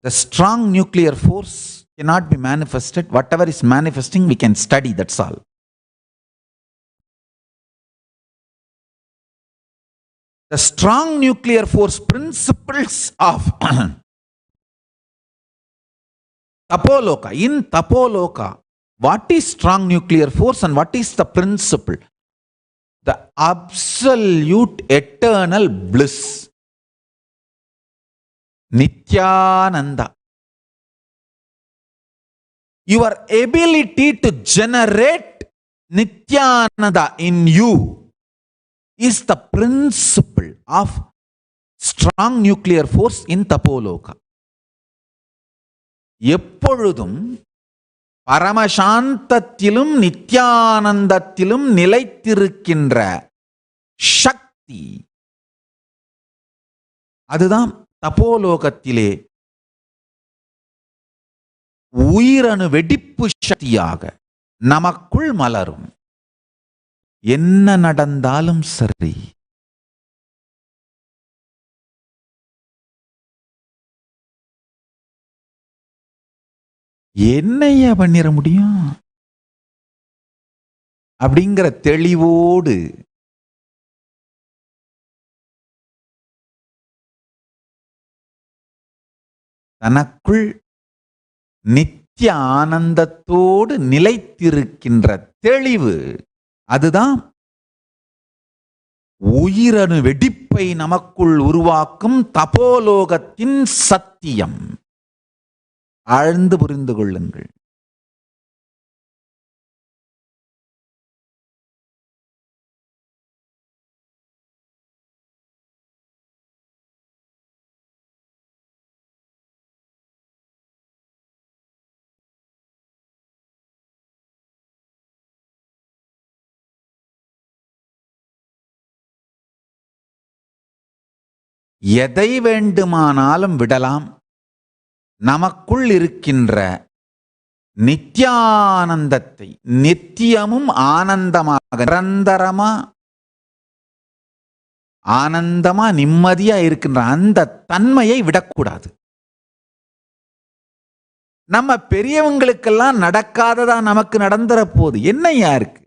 The strong nuclear force cannot be manifested. Whatever is manifesting, we can study, that's all. The strong nuclear force principles of Tapoloka. In Tapoloka, what is strong nuclear force and what is the principle? The absolute eternal bliss. Nityananda. Your ability to generate Nityananda in you is the principle of strong nuclear force in Tapoloka. எப்பொழுதும் பரமசாந்தத்திலும் நித்யானந்தத்திலும் நிலைத்திருக்கின்ற சக்தி, அதுதான் தபோலோகத்திலே உயிரணு வெடிப்பு சக்தியாக, நமக்குள் மலரும். என்ன நடந்தாலும் சரி, என்னையா பண்ணிட முடியும் அப்படிங்கிற தெளிவோடு தனக்குள் நித்திய ஆனந்தத்தோடு நிலைத்திருக்கின்ற தெளிவு, அதுதான் உயிரணு வெடிப்பை நமக்குள் உருவாக்கும் தபோலோகத்தின் சத்தியம். ஆழ்ந்து புரிந்து கொள்ளுங்கள். எதை வேண்டுமானாலும் விடலாம். நமக்குள் இருக்கின்ற நித்தியானந்தத்தை, நித்தியமும் ஆனந்தமாக நிரந்தரமா ஆனந்தமா நிம்மதியா இருக்கின்ற அந்த தன்மையை விடக்கூடாது. நம்ம பெரியவங்களுக்கெல்லாம் நடக்காததா நமக்கு நடந்துற போது என்னையா இருக்கு?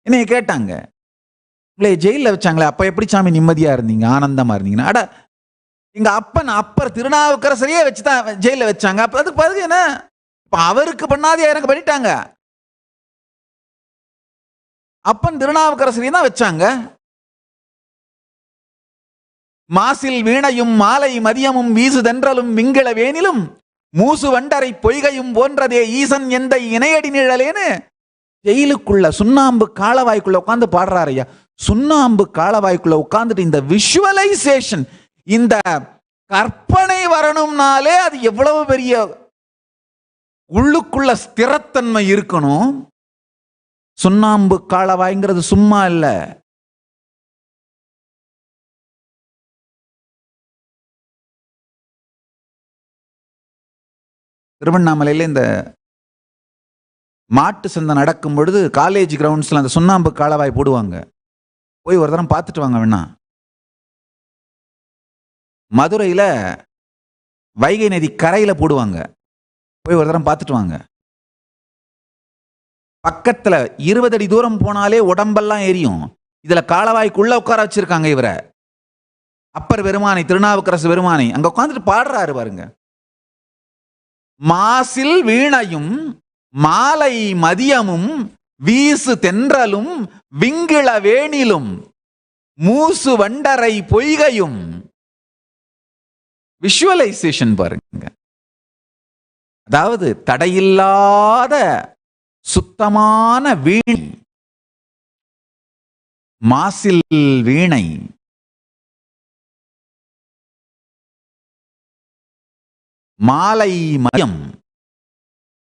என்னைய கேட்டாங்க, உங்களை ஜெயில வச்சாங்களே, அப்ப எப்படி சாமி நிம்மதியா இருந்தீங்க, ஆனந்தமா இருந்தீங்கன்னா? அட, எங்க அப்பர் திருநாவுக்கரசரையே வச்சுதான் ஜெயில வச்சாங்க. அப்ப அதுக்கு பிறகு என்ன, இப்ப அவருக்கு பண்ணாதே எனக்கு பண்ணிட்டாங்க. அப்பன் திருநாவுக்கரசரையும் தான் வச்சாங்க. மாசில் வீணையும் மாலை மதியமும் வீசுதென்றலும் விங்கிள வேனிலும் மூசு வண்டரை பொய்கையும் போன்றதே ஈசன் எந்த இணையடி நிழலேன்னு ஜெயிலுக்குள்ள சுண்ணாம்பு காலவாய்க்குள்ள உட்காந்து பாடுறாரு ஐயா. சுண்ணாம்பு காலவாய்க்குள்ள உட்காந்துட்டு இந்த விஷுவலைசேஷன், இந்த கற்பனை வரணும்னாலே அது எவ்வளவு பெரிய உள்ளுக்குள்ள ஸ்திரத்தன்மை இருக்கணும். சுண்ணாம்பு காலவாய்ங்கிறது சும்மா இல்ல. திருவண்ணாமலையில இந்த மாட்டு சந்தை நடக்கும் பொழுது காலேஜ் கிரவுண்ட்ஸ்ல அந்த சுண்ணாம்பு காலவாய் போடுவாங்க. போய் ஒரு தரம் பார்த்துட்டு வாங்க வேணா. மதுரையில வைகை நதி கரையில போடுவாங்க. போய் ஒரு தரம் பார்த்துட்டு வாங்க. பக்கத்துல 20 அடி தூரம் போனாலே உடம்பெல்லாம் எரியும். இதுல காலவாய்க்குள்ள உட்கார வச்சிருக்காங்க இவரை. அப்பர் பெருமானை, திருநாவுக்கரசு பெருமானை அங்க உட்காந்துட்டு பாடுறாரு பாருங்க. மாசில் வீணையும் மாலை மதியமும் வீசு தென்றலும் விங்கிள வேணிலும் மூசு வண்டரை பொய்கையும். விஷுவலைசேஷன் பாருங்க. அதாவது தடையில்லாத சுத்தமான வீணை, மாசில் வீணை, மாலை மதியம்,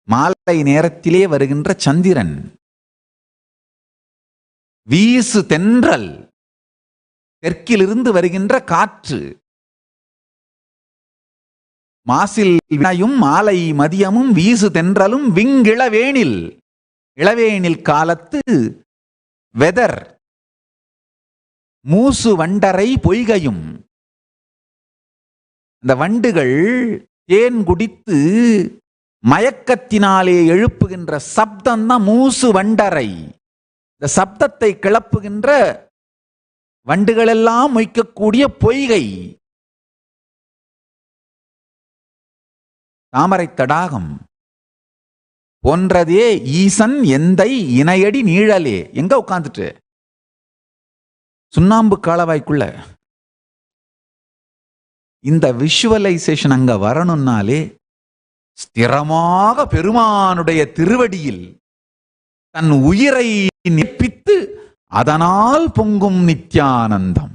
மாலை நேரத்திலே வருகின்ற சந்திரன், வீசு தென்றல், தெற்கிலிருந்து வருகின்ற காற்று, மாசில் வினையும் மாலை மதியமும் வீசு தென்றலும் விங்கிளவேனில், இளவேனில் காலத்து வெதர், மூசு வண்டரை பொய்கையும். இந்த வண்டுகள் தேன் குடித்து மயக்கத்தினாலே எழுப்புகின்ற சப்தம் தான் மூசு வண்டரை. இந்த சப்தத்தை கிளப்புகின்ற வண்டுகள் எல்லாம் மொய்க்கக்கூடிய பொய்கை, தாமரை தடாகம் போன்றதே ஈசன் எந்தை இணையடி நீழலே. எங்க உட்கார்ந்துட்டு? சுண்ணாம்பு காலவாய்க்குள்ள. இந்த விஷுவலைசேஷன் அங்க வரணும்னாலே ஸ்திரமாக பெருமானுடைய திருவடியில் தன் உயிரை நிற்பித்து அதனால் பொங்கும் நித்யானந்தம்.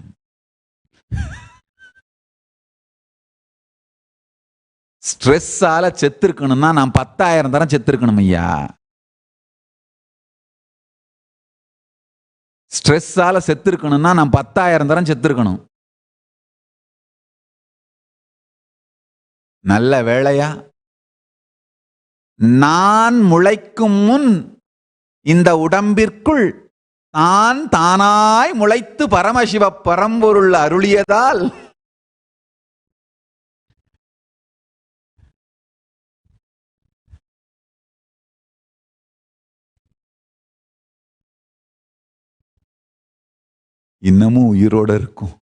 ஸ்ட்ரெஸ்ஸால செத்துருக்கணும்னா நான் 10,000 தரம் செத்துருக்கணும் ஐயா. ஸ்ட்ரெஸ்ஸால செத்துருக்கணும்னா நான் 10,000 தரம் செத்துருக்கணும். நல்ல வேளையா நான் முளைக்கும் முன் இந்த உடம்பிற்குள் தான் தானாய் முளைத்து பரமசிவ பரம்பொருள் அருளியதால் இன்னமும் உயிரோட இருக்கும்.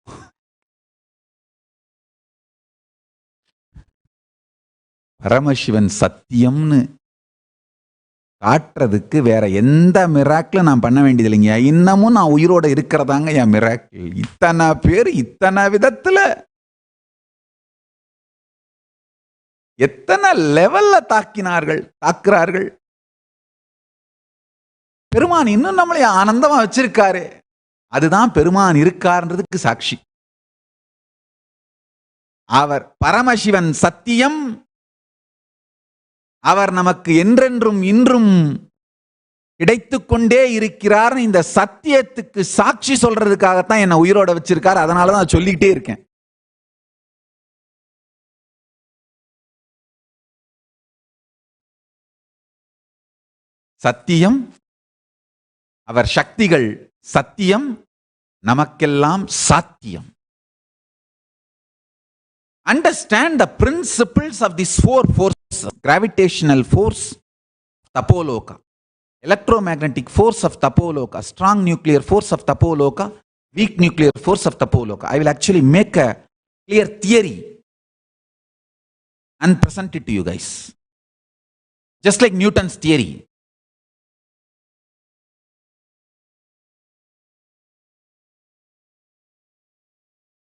பரமசிவன் சத்தியம்னு காட்டுறதுக்கு வேற எந்த மிராக்கிளும் நான் பண்ண வேண்டியது இல்லைங்க. இன்னமும் நான் உயிரோட இருக்கிறதாங்க என் மிராக்கிள். இத்தனை பேர் இத்தனை விதத்துல எத்தனை லெவல்ல தாக்குறார்கள். பெருமான் இன்னும் நம்மளை ஆனந்தமா வச்சிருக்காரு. அதுதான் பெருமான் இருக்கார்ன்றதுக்கு சாட்சி. அவர் பரமசிவன் சத்தியம். அவர் நமக்கு என்றென்றும் இன்றும் கிடைத்துக் கொண்டே இருக்கிறார். இந்த சத்தியத்துக்கு சாட்சி சொல்றதுக்காகத்தான் என்ன உயிரோட வச்சிருக்காரு. அதனாலதான் சொல்லிக்கிட்டே இருக்கேன். சத்தியம், அவர் சக்திகள் சத்தியம், நமக்கெல்லாம் சாத்தியம். Understand the principles of these four forces: gravitational force, Tapoloka, electromagnetic force of Tapoloka, strong nuclear force of Tapoloka, weak nuclear force of Tapoloka. I will actually make a clear theory and present it to you guys. Just like Newton's theory.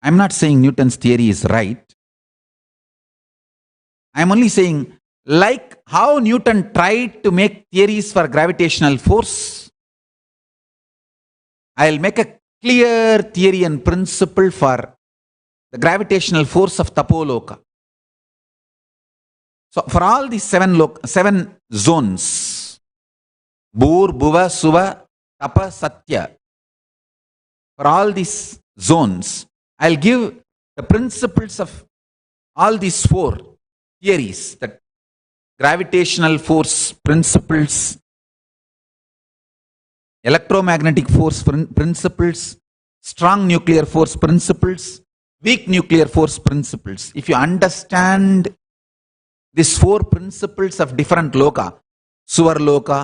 I'm not saying Newton's theory is right. I'm only saying, like how Newton tried to make theories for gravitational force, I'll make a clear theory and principle for the gravitational force of Tapoloka. So for all these seven zones, Bhur, Bhuva, Suva, Tapa, Satya, for all these zones, I'll give the principles of all these four theories: that gravitational force principles, electromagnetic force principles, strong nuclear force principles, weak nuclear force principles. If you understand these four principles of different loka, Suvarloka,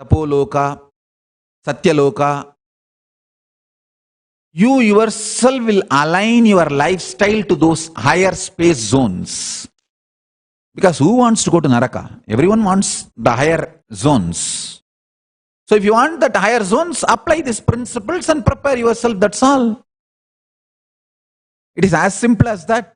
Tapoloka, Satyaloka, you yourself will align your lifestyle to those higher space zones. Because who wants to go to Naraka? Everyone wants the higher zones. So if you want that higher zones, apply these principles and prepare yourself. That's all. It is as simple as that.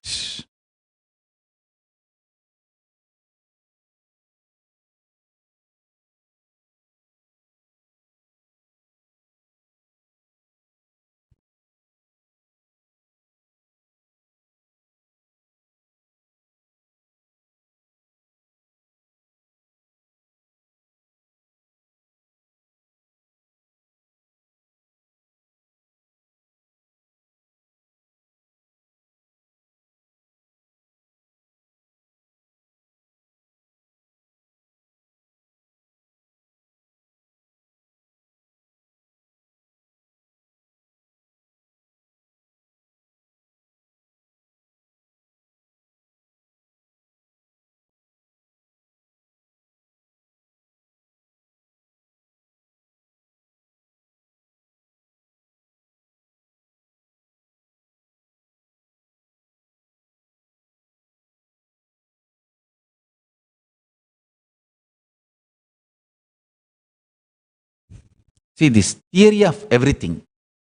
See, this theory of everything,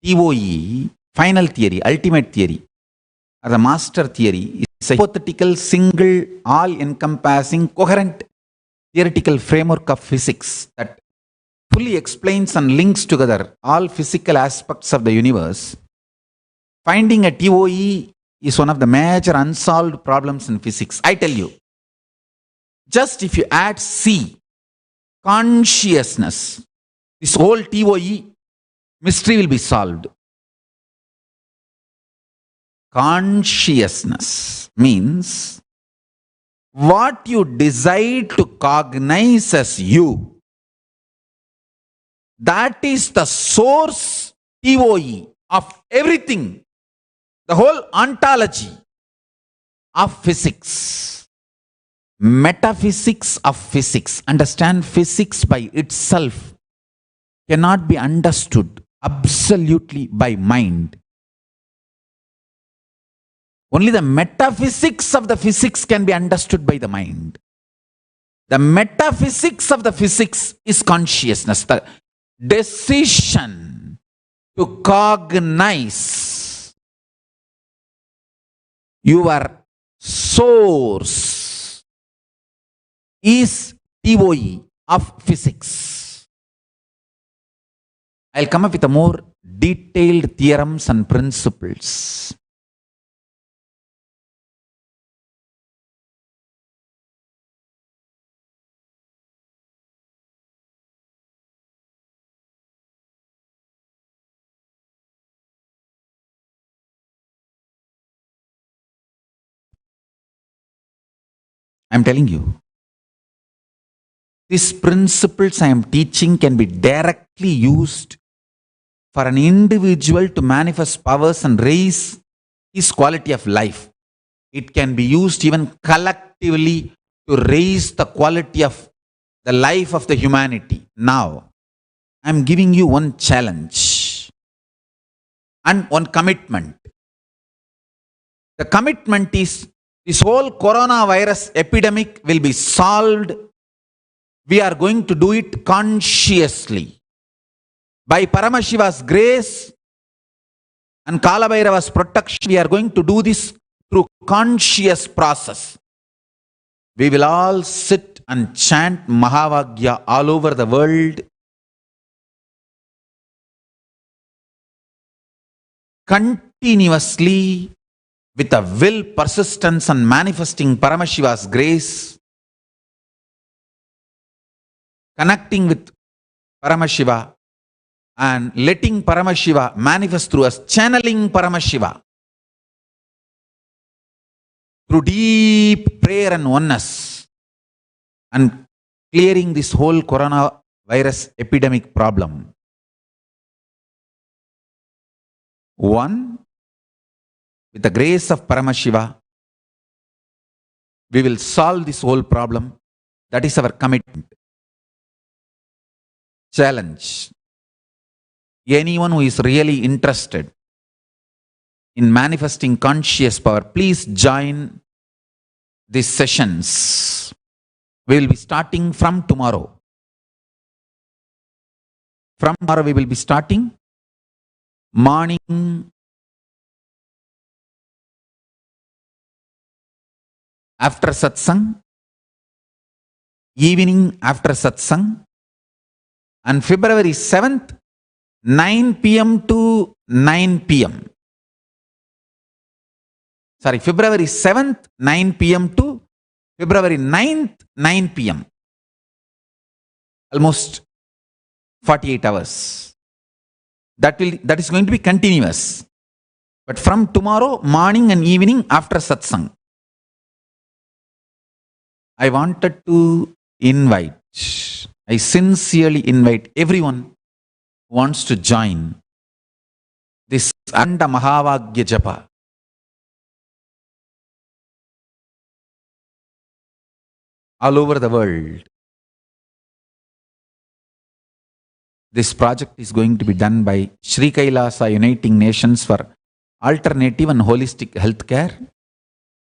TOE, final theory, ultimate theory, or the master theory, is a hypothetical, single, all-encompassing, coherent theoretical framework of physics that fully explains and links together all physical aspects of the universe. Finding a TOE is one of the major unsolved problems in physics. I tell you, just if you add C, consciousness, this whole TOE mystery will be solved. Consciousness means what you decide to cognize as you, that is the source, TOE, of everything, the whole ontology of physics. Metaphysics of physics. Understand, physics by itself cannot be understood absolutely by mind. Only the metaphysics of the physics can be understood by the mind. The metaphysics of the physics is consciousness, the decision to cognize your source is TOE of physics. I'll come up with a more detailed theorems and principles. I'm telling you, these principles I am teaching can be directly used for an individual to manifest powers and raise his quality of life. It can be used even collectively to raise the quality of the life of the humanity. Now, I'm giving you one challenge and one commitment. The commitment is this whole coronavirus epidemic will be solved. We are going to do it consciously. By Paramashiva's grace and Kalabhairava's protection, we are going to do this through conscious process. We will all sit and chant Mahavagya all over the world. Continuously, with a will, persistence, and manifesting Paramashiva's grace, connecting with Paramashiva and letting Paramashiva manifest through us, channeling Paramashiva through deep prayer and oneness, and clearing this whole coronavirus epidemic problem. One, with the grace of Paramashiva, we will solve this whole problem. That is our commitment. Challenge. Anyone who is really interested in manifesting conscious power, please join these sessions. We will be starting from tomorrow. From tomorrow we will be starting morning after satsang, evening after satsang, and February 7th, 9 p.m. to 9 p.m. Sorry, February 7th, 9 p.m. to February 9th, 9 p.m. Almost 48 hours. That is going to be continuous. But from tomorrow, morning and evening after satsang, I wanted to invite, I sincerely invite everyone who wants to join this Anda Mahavagya Japa. All over the world. This project is going to be done by Sri Kailasa Uniting Nations for Alternative and Holistic Healthcare.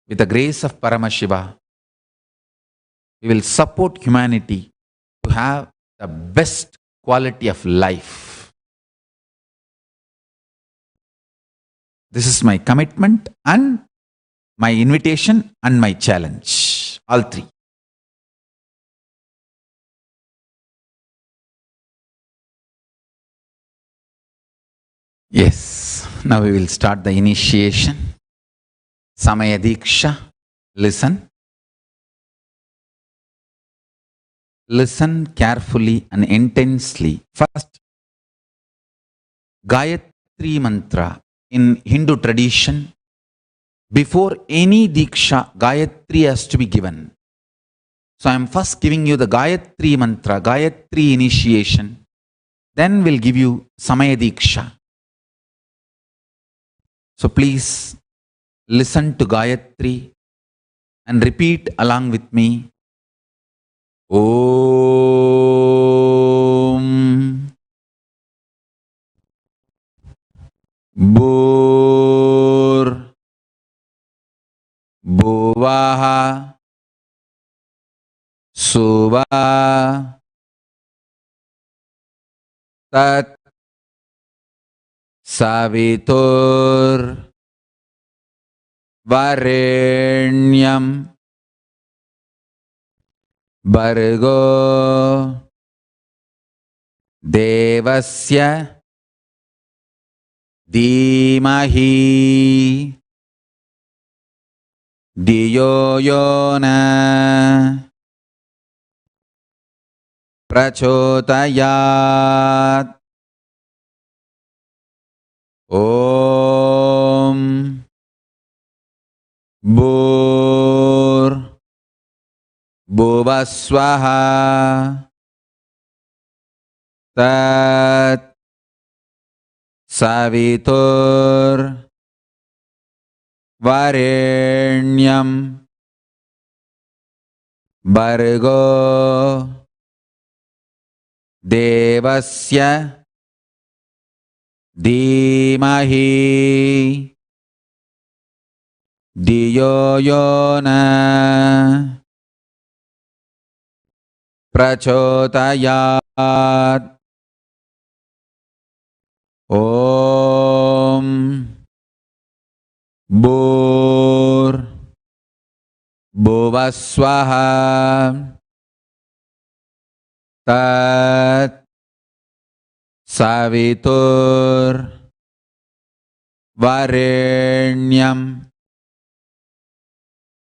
With the grace of Paramashiva, we will support humanity to have the best quality of life. This is my commitment and my invitation and my challenge. All three. Yes, now we will start the initiation. Samaya Diksha. Listen. Listen carefully and intensely. First, Gayatri Mantra. In Hindu tradition, Before any Diksha, Gayatri has to be given. So I am first giving you the Gayatri mantra, Gayatri initiation. Then we'll give you Samaya Diksha. So please listen to Gayatri and repeat along with me. Om Bhur Bhuvaha Suvah Tat Savitur Varenyam Bhargo Devasya Dhimahi Dhiyo Yona Prachodayat. Om Bhur Bhuvaswaha Tat Savitur Varenyam Bhargo Devasya Dhimahi Dhiyo Yona Prachodayat. Om Bhur Bhuvaswaha Tat Savitur Varenyam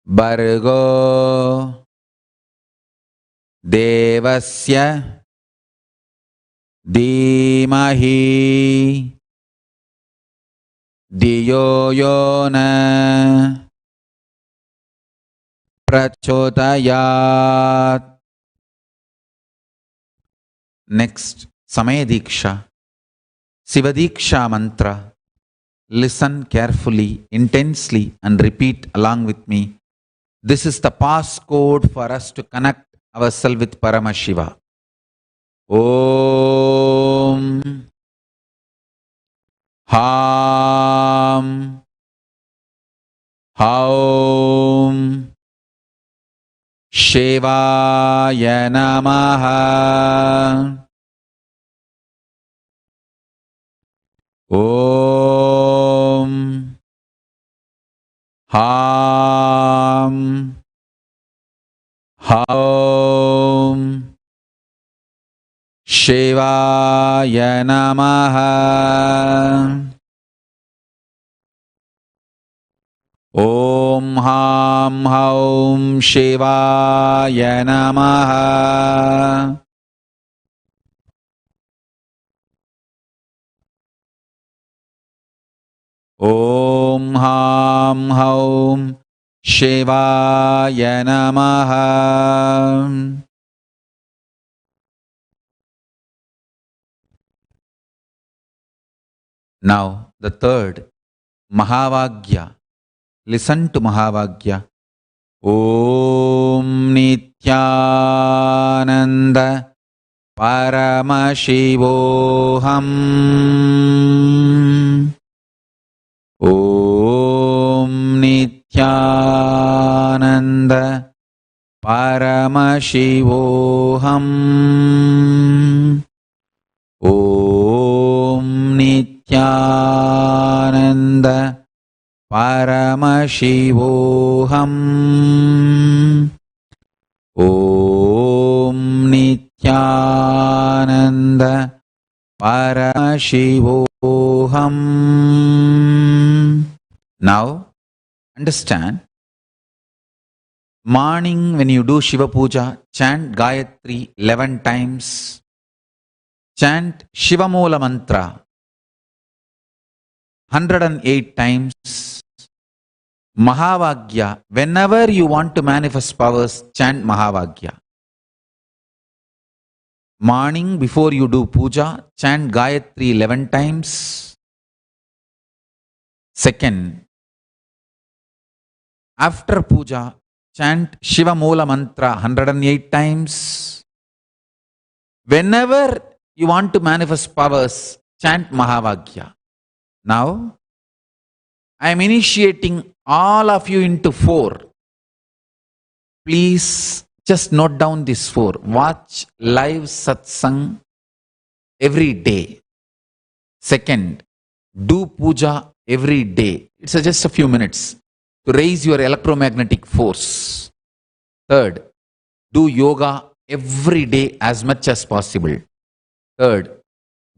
Bhargo Devasya Dhimahi Dhiyo Yona Prachodayat. Next, Samaya Diksha, Siva Diksha mantra. Listen carefully, intensely, and repeat along with me. This is the passcode for us to connect ourselves with Paramashiva. Om Ham Haum Shivaya Namaha. Om Ham Haum Shivaya Namaha. Om Ham Haum Shivaya Namaha. Om Ham Haum Shivaya Namaha. Now the third, Mahavagya. Listen to Mahavagya. Om Nityananda Paramashivoham. Om Nityananda Paramashivoham. Om Nityananda Paramashivoham. Om Nityananda Paramashivoham. Now, understand, morning when you do Shiva Puja, chant Gayatri 11 times. Chant Shiva Moola Mantra 108 times. Mahavagya. Whenever you want to manifest powers, chant Mahavagya. Morning before you do puja, chant Gayatri 11 times. Second, after puja, chant Shiva Moola Mantra 108 times. Whenever you want to manifest powers, chant Mahavagya. Now, I am initiating all of you into 4. Please just note down this 4. Watch live satsang every day. Second, do puja every day. It's just a few minutes to raise your electromagnetic force. Third, do yoga every day as much as possible. Third,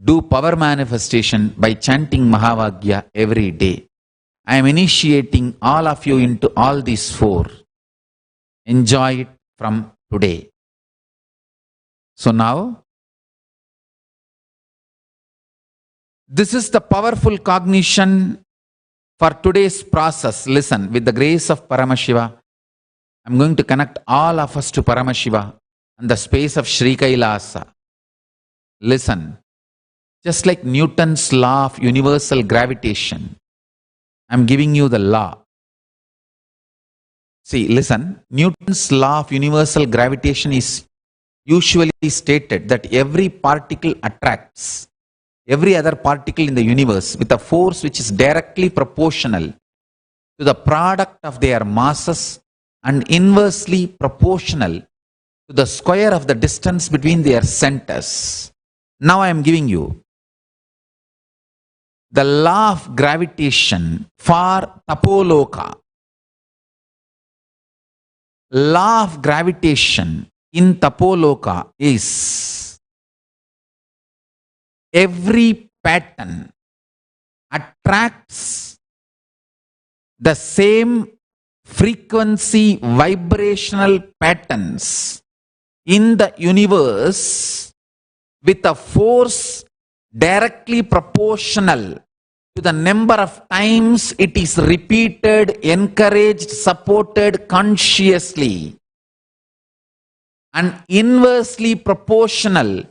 do power manifestation by chanting Mahavagya every day. I am initiating all of you into all these 4. Enjoy it from today. So now, this is the powerful cognition for today's process. Listen, with the grace of Paramashiva, I'm going to connect all of us to Paramashiva and the space of Sri Kailasa. Listen, just like Newton's law of universal gravitation, I'm giving you the law. See, listen, Newton's law of universal gravitation is usually stated that every particle attracts every other particle in the universe with a force which is directly proportional to the product of their masses and inversely proportional to the square of the distance between their centers. Now I am giving you the law of gravitation for Tapoloka. Law of gravitation in Tapoloka is every pattern attracts the same frequency vibrational patterns in the universe with a force directly proportional to the number of times it is repeated, encouraged, supported consciously, and inversely proportional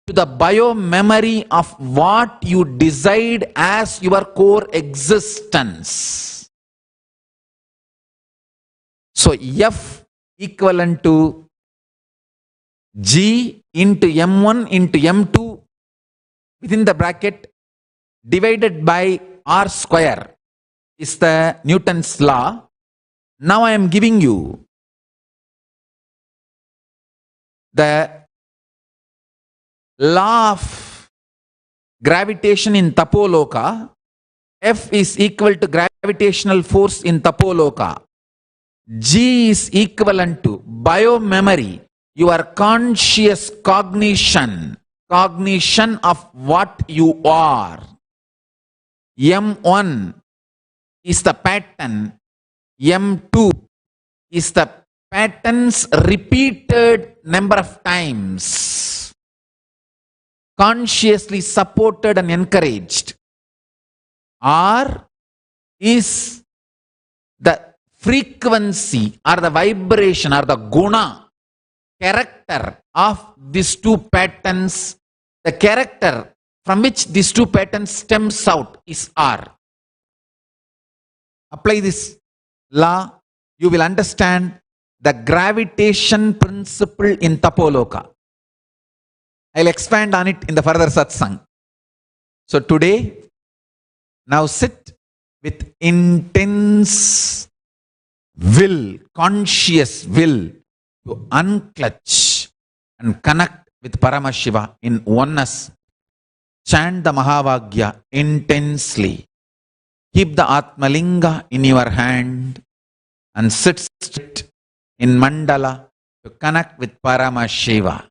to the bio-memory of what you decide as your core existence. So F equivalent to G into M1 into M2 within the bracket divided by R square is the Newton's law. Now I am giving you the law of gravitation in Tapoloka. F is equal to gravitational force in Tapoloka. G is equivalent to bio-memory, your conscious cognition of what you are. M1 is the pattern, M2 is the pattern's repeated number of times, consciously supported and encouraged. R is the frequency or the vibration or the guna, character of these two patterns. The character from which these two patterns stems out is R. Apply this law, you will understand the gravitation principle in Tapoloka. I'll expand on it in the further satsang. So today, now sit with intense will, conscious will to unclutch and connect with Paramashiva in oneness. Chant the Mahavagya intensely. Keep the Atmalinga in your hand and sit straight in mandala to connect with Paramashiva.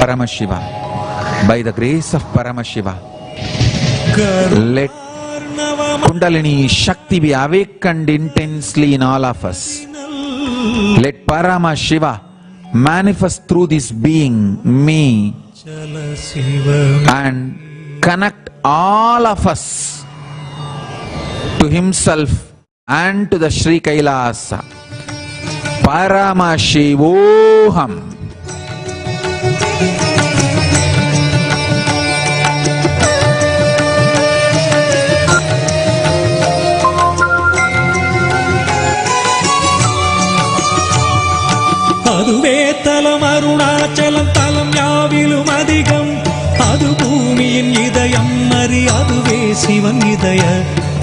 Paramashiva, by the grace of Paramashiva, let Kundalini Shakti be awakened intensely in all of us. Let Paramashiva manifest through this being, me, and connect all of us to himself and to the Sri Kailasa. Paramashivoham. அதுவே தலம் அருணாச்சலம் தலம் யாவிலும் அதிகம் அது பூமியின் இதயம் அறி அதுவே சிவன் இதய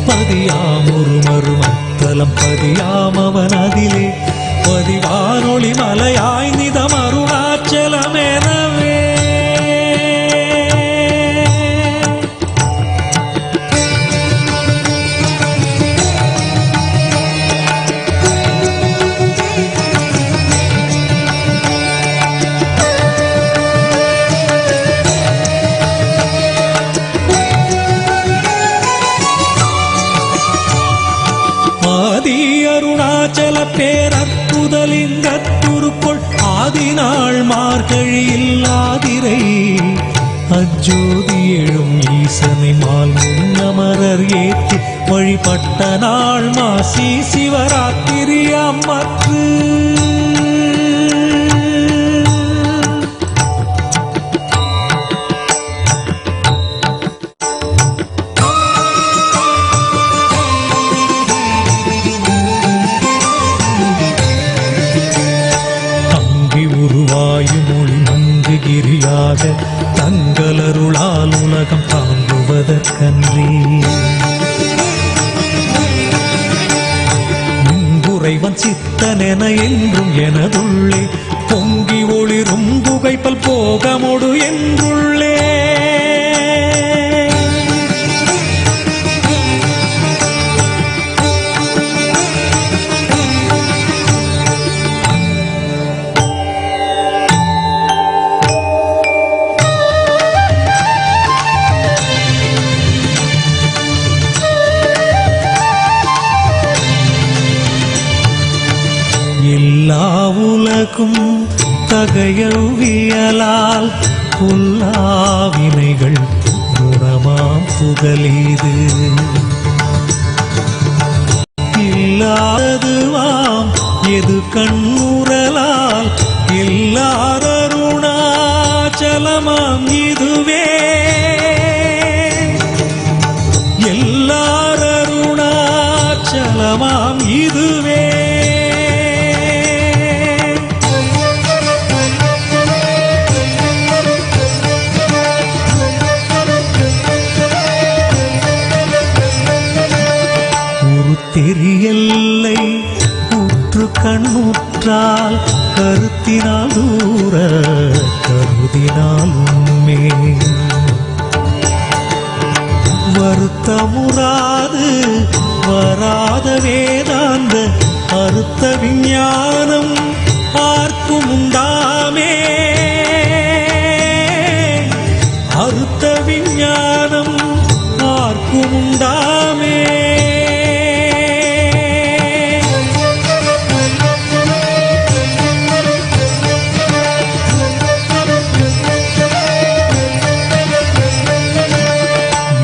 பதியாம் ஒரு மறுமத்தலம் பதியாம் அவன் அதிலே பதிவானொளி மலையாய் நிதம் அருணாச்சலம் எனவே அருணாச்சல பேரற்புதலிங்கத்துருக்குள் ஆதிநாள் மார்கழியில் ஆதிரை அஜோதி எழும் ஈசனை மால் முன்னமரர் ஏற்றி வழிபட்ட நாள் மாசி சிவராத்திரி அம்மற்று தங்களருளால் உலகம் தாங்குவதற்கன்றே முன்புரைவன் சித்தனென என்றும் எனதுள்ளே பொங்கி ஒளிரும் புகைப்பல் போகமொடு என்றுள்ளே எல்லா உலகும் தகையவியலால் புல்லாவினைகள் குணமாம் புகலீது இல்லாததுவாம் எது கண்ணுறலால் எல்லாரருணாச்சலமாம் இதுவே எல்லாரருணாச்சலமாம் இதுவே தெரியல்லை உற்று கண்ணுற்றால் கருத்தினால் தூர கருதினால் உண்மே வருத்தமுறாது வராத வேதாந்த அறுத்த விஞ்ஞானம் பார்க்கும் உண்டாமே அறுத்த விஞ்ஞானம் பார்க்கும் உண்டாமே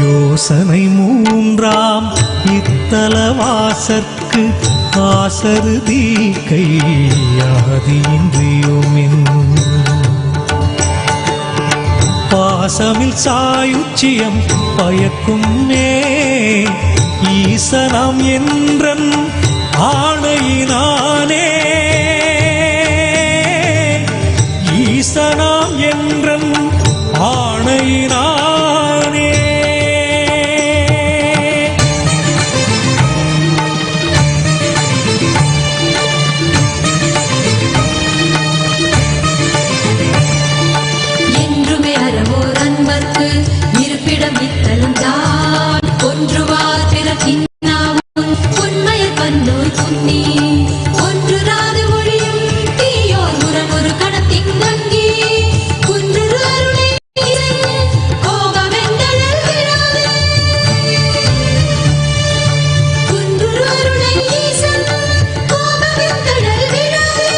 யோசனை மூன்றாம் இத்தலவாசற்கு ஆசருதி கையாதியின்றியுமின் பாசமில் சாயுச்சியம் பயக்குமே ஈசனம் என்றன் ஆணையினானே ஈசனாம் என்றன் ஆணையினானே இருப்பிடம் இத்தலம் தான் ஒன்றுவார் பிறக்கின் உண்மையை பன்னோர் புன்னி ஒன்றுராது மொழியும் தீயோர் முரண் ஒரு கணத்தின் நங்கி குன்று அருளை கோபமென்றல் விடாது குன்று அருளை ஈசன் கோபமென்றல் விடாது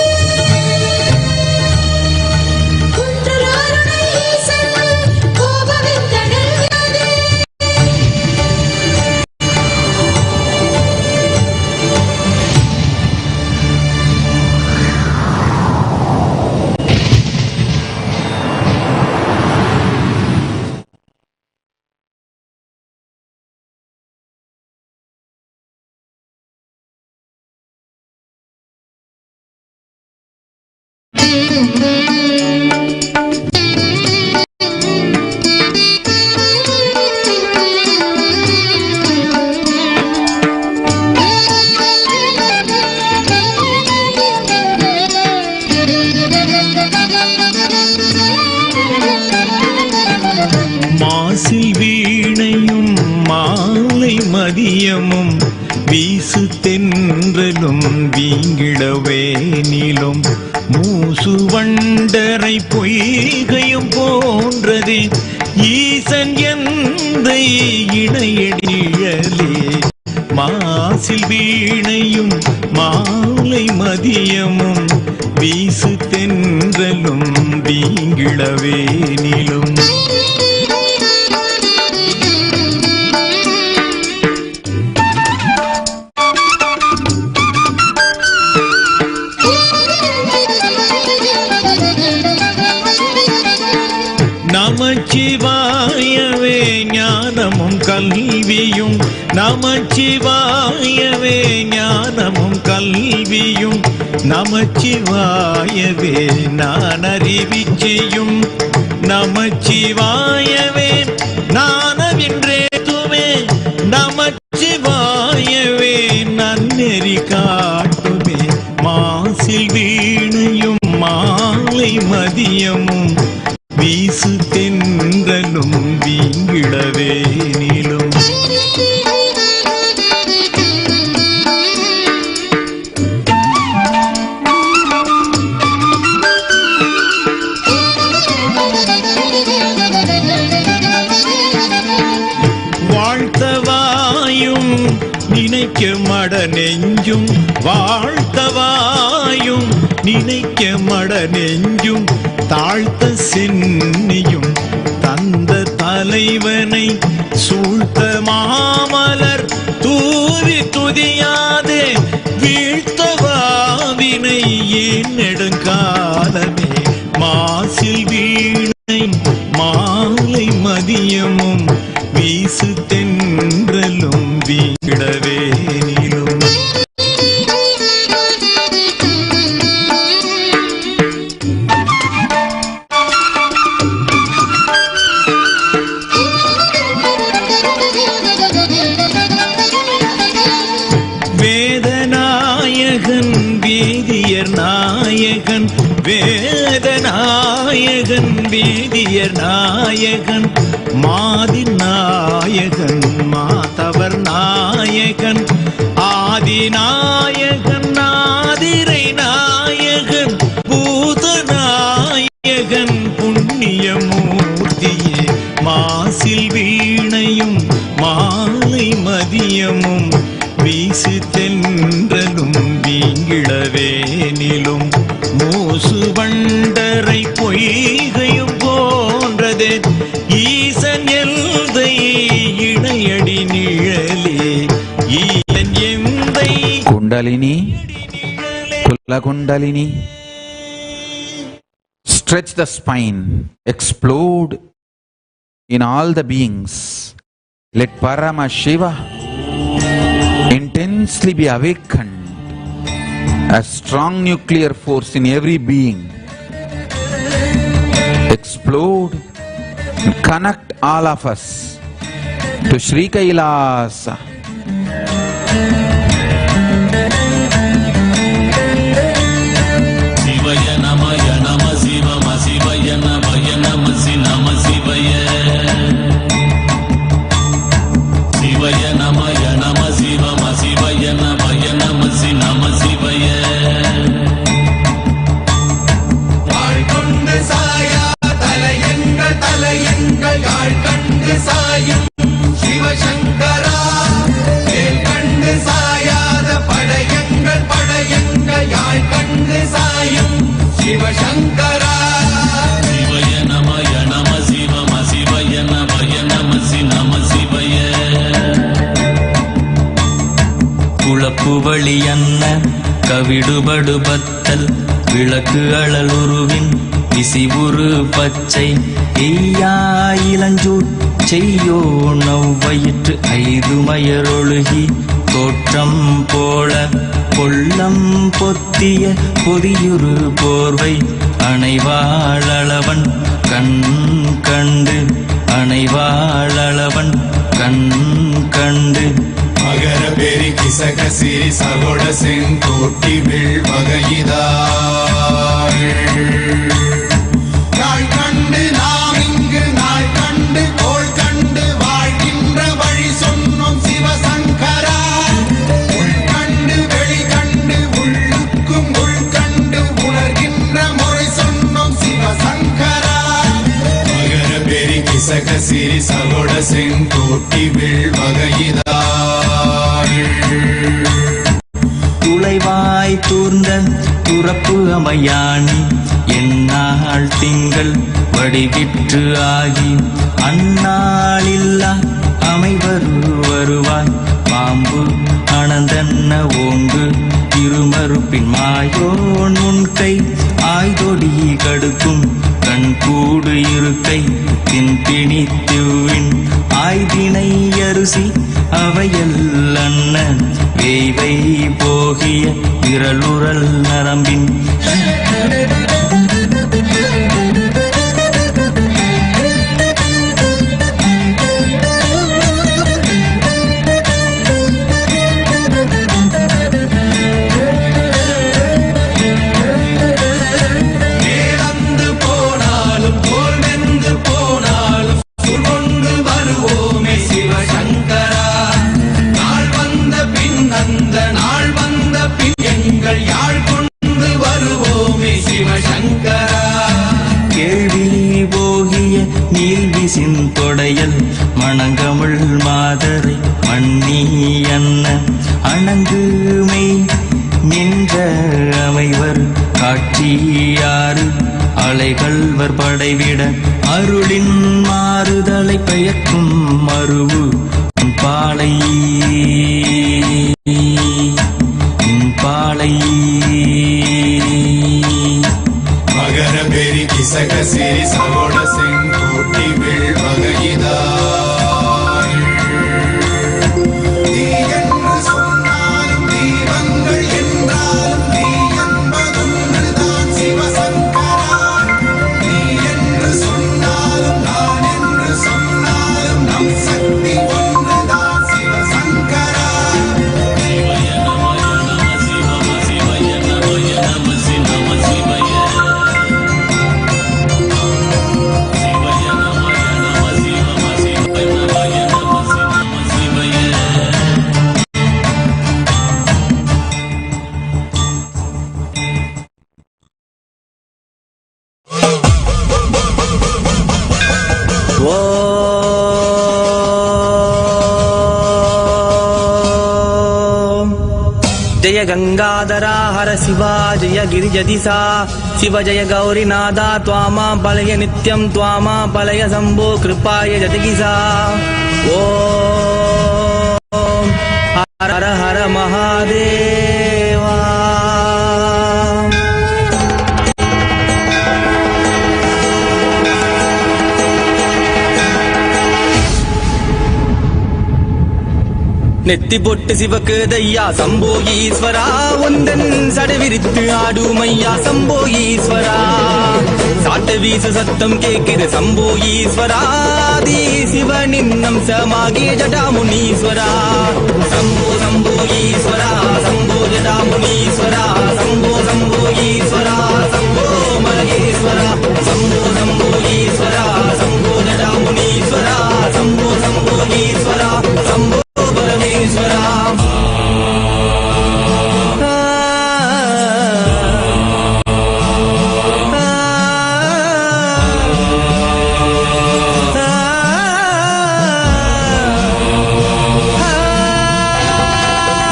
மாசில் வீணையும் மாலை மதியமும் வீசு தென்றலும் வீங்கிடவேனிலும் மூசு வண்டரை பொய்கையும் போன்றதே ஈசன் எந்த இணையடியலே. மாசில் வீணையும் மாலை மதியமும் வீசு தென்றலும் வீங்கிடவேனிலும் நமச்சிவாயவே ஞானமும் கல்வியும், நமச்சிவாயவே ஞானமும் கல்வியும், நமச்சிவாயவே நான் அறிவிச்சையும், நமச்சிவாயவே நானவின்றேதுவே, நமச்சிவாயவே நன்னெறி காட்டுமே. மாசில் வீணையும் மாலை மதியமும் வீசு தென்றலும் வீங்கிடவேனிலும் வாழ்த்தவாயும் நினைக்க மட நெஞ்சும், வாழ்த்தவாயும் நினைக்க மட நெஞ்சும், தாழ்த்த சென்னியும் தந்த தலைவனை சூழ்த்த மாமலர் தூவி துதியாதே வீழ்த்தவாவினை ஏன் நெடுங்காலமே. மாசில் வீணை மாலை மதியமும் வீசு தென்றலும் வீங்கிடவேனிலும் வேதநாயகன் வேதியர் நாயகன், வேதநாயகன் வேதியர் நாயகன், மாதி நாயகன் மாதவர் நாயகன், ஆதிநாயகன் ஆதிரை நாயகன், பூதநாயகன் புண்ணியமூர்த்தியே. மாசில் வீணையும் மாலை மதியமும் வீசு தென்றலும் வீங்கிடவேனிலும் மூசு வண்டரை பொய்கையும் போன்றதே ஈசன் எல்தை இணையடி நிழலே. ஈசன் எந்தை குண்டலினி குல kundalini, stretch the spine, explode in all the beings. Let Parama Shiva intensely be awakened, a strong nuclear force in every being. Explode and connect all of us to Sri Kailasa. Shivaya Namaya Nama Shiva Ma Shivaya Namaya Nama Si Nama Shivaya Shivaya Namaya Nama Shiva Ma Shivaya Namaya Nama Si Nama Shivaya வாழ்கொண்டு சாயா தலையங்கள் தலையங்கள் யாழ்கண்டு சாயும் சிவசங்கரா, கண்டு சாயாத படையங்கள் படையங்கள் யாழ்கண்டு சாயும் Sivasankara. Shivaya Namaya Nama Shiva Ma Shivaya Namaya Nama Si Nama Shivaya குழப்பு வழி அன்ன கவிடுபடு பத்தல் விளக்கு அழலுருவின் விசிவுரு பச்சை எய்யா இளஞ்சூட் செய்யோ நவ்வயிற்று ஐதுமயரொழுகி தோற்றம் போல கொள்ளம் பொத்திய பொதியுறு போர்வை அணைவாளவன் கண் கண்டு அணைவாளவன் கண் கண்டு மகர பெரி கிசக சிறி சகோட செங்கோட்டி வகையிதாள் நாள் கண்டு நாம் இங்கு நாள் கண்டு கோள் கண்டு வாழ்கின்ற வழி சொன்னோம் சிவசங்கரா உள் கண்டு வெளி கண்டு உள்ளுக்கும் உள் கண்டு உணர்கின்ற முறை சொன்னோம் சிவசங்கரா மகர பெரி கிசக சிறி சகோட செங்கோட்டி வகையிதாள் துளைவாய் தூர்ந்த துறப்பு அமையாணி எந்நாள் திங்கள் வடிவிற்று ஆகி அந்நாளில்லா வருவாய் பாம்பு அனந்தன்ன ஓங்கு இருமறுப்பின் மாயோன் முன்கை ஆய்தொடி கடுக்கும் கண்கூடு இருக்கை தின்பிணி திவ்வின் ஆய்தினை அரிசி அவையல் அன்ன வேய்வை போகிய விரலுரல் நரம்பின் மேலந்து போனாலும் போல் வெந்து போனாலும் கொண்டு வருவோமே சிவசங்கரா நாள் வந்த பின் அந்த நாள் வந்த பின் எங்கள் யாழ் கொண்டு வருவோமே சிவசங்கரா கேள்வி போகிய நீல்விசின் தொடையல் மணங்கமிழ் மாதரை மண்ணி அன்ன அணங்குமை நின்ற அமைவர் காட்சியாறு அலைகள்வர் படைவிட அருளின் மாறுதலை பெயர்க்கும் மருவு பாலை பாலை மகர பெரி கிசக சிறி சகோட செங்கோட்டி வகையிதாள் நீ என்று சொன்னாலும் தீபங்கள் என்றாலும் நீ என்பதொன்றுதான் சிவசங்கரா நீ என்று சொன்னாலும் நான் என்று சொன்னாலும் நம் சக்தி ஒன்றுதான் சிவசங்கரா சிவய நம சிவம சிவய நமய நம சிவம சிவய சிவய நம சிவம சிவய நமய நம சிவம சிவய जय गंगाधरा हर शिवा जय गिरिजदिसा शिव जय गौरीनादा त्वामा पलय नित्यं त्वामा पलय शम्भो कृपाय जतिगिसा ओम हर हर महादेवा நெத்தி பொட்டு சிவக்கு தையா சம்போ ஈஸ்வரா உந்தன் சடவிரித்து ஆடுமையா சம்போ ஈஸ்வரா சாட்ட வீசு சத்தம் கேட்கிற சம்போ ஈஸ்வரா தி சிவனின் அம்சமாகிய ஜடாமுனீஸ்வரா சம்போ சம்போ ஈஸ்வரா சம்போ ஜடாமுனீஸ்வரா சம்போ சம்போ ஈஸ்வரா சம்போ மலகேஸ்வரா சம்போ சம்போ ஈஸ்வரா சம்போ ஜடாமுனீஸ்வரா சம்போ சம்போ ஈஸ்வரா சம்போ பரமேஸ்வரா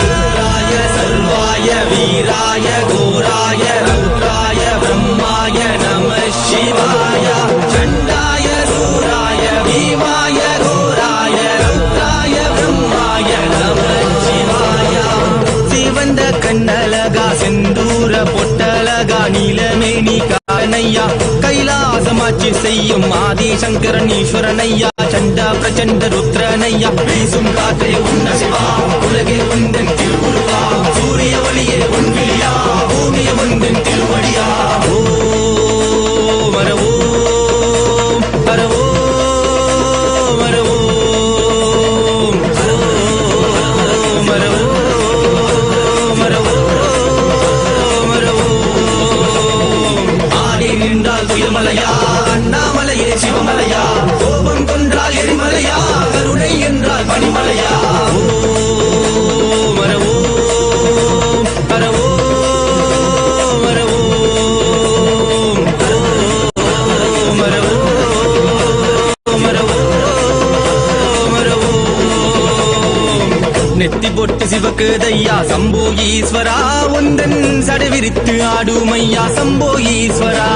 ருத்ராய சர்வாய வீராய கோராய ரௌத்ராய பிரம்மாய நம சிவாய சண்டாய சூராய பீமாய கோராய ரௌத்ராய பிரம்மாய நம சிவாய சிவந்த கண்ணலகா செந்தூர பொட்டலகா நீலமேனி காரணையா கைலாசமாட்சி செய்யும் ஆதி சங்கரனீஸ்வரனையா சண்ட பிரச்சண்ட ருத்ரனையா வீசும் காற்றை உன்ன சிவா உலகே உந்த நெத்தி பொட்டு சிவக்கு தையா சம்போ ஈஸ்வரா உந்தன் சடை விரித்து ஆடும் ஐயா சம்போ ஈஸ்வரா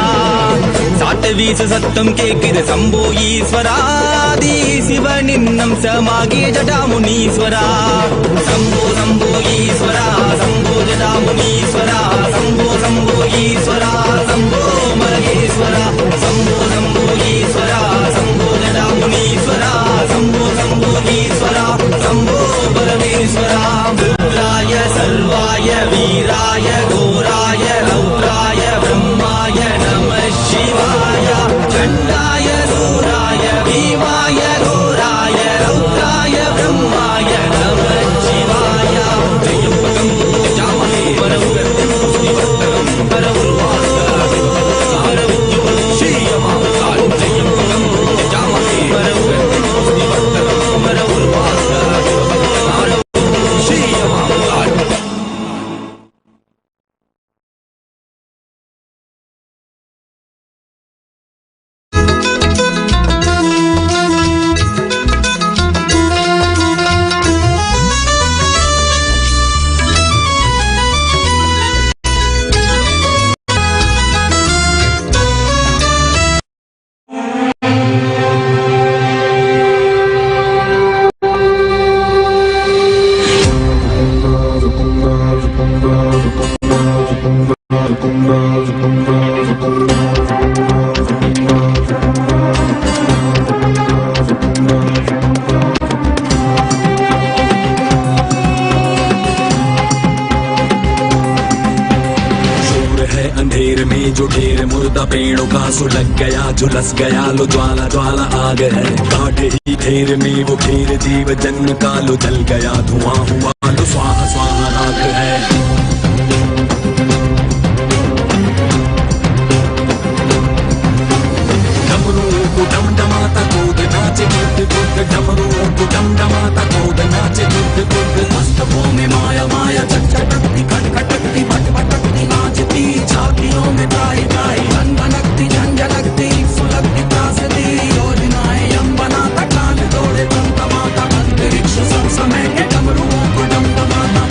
சாட்ட வீசு சத்தம் கேக்குது சம்போ ஈஸ்வரா தி சிவனின் அம்சமாகிய ஜடாமுனீஸ்வரா சம்போ சம்போ ஈஸ்வரா சம்போ ஜடாமுனீஸ்வரா சம்போ சம்போ ஈஸ்வரா சம்போ மகேஸ்வரா சம்போ சம்போ ஈஸ்வரா சம்போ ஜடாமுனீஸ்வரா சம்போ சம்போ ஈஸ்வரா சம்போ பரமேஸ்வரா ருத்ராய சர்வாய வீராய கோராய ரௌத்ராய பிரம்மாய நம சிவாய சண்டாய சூராய பீமாய கோராய ரௌத்ராய பிரம்மாய நம சிவாய தெய்வகம் ஜாமஹே பரவுகம் ஸ்ரீவத்தகம் பரவுர்வாஸ்தரம் பரவுஜ்ஜுவல் ஸ்ரீயமாம் தெய்வகம் ஜாமஹே பரவுகம் ஸ்ரீவத்தகம் பரவுர்வாஸ்தரம் பரவுஜ்ஜுவல் ஸ்ரீயமாம் अंधेर में जो ढेर मुर्दा पेड़ों का सुलग गया झुलस गया लो ज्वाला ज्वाला आग है काटे ही घेर में वो घेर जीव जन्म का लो जल गया धुआं हुआ लो स्वाहा स्वाहा राख है डमरुओं को डमडमाता कूद नाचे बुद्ध बुद्ध डमरुओं को डमडमाता कूद नाचे बुद्ध बुद्ध मस्तकों में माया माया चटचटकती खटखटकती भटभटकती नाचती झांकियों में त्राही त्राही धन भनकती झंझलकती सुलगती त्रासदी योजनाएं यम बनाता कान तोड़े तुम तमाता अंतरिक्ष सब समय के डमरुओं को डमडमाता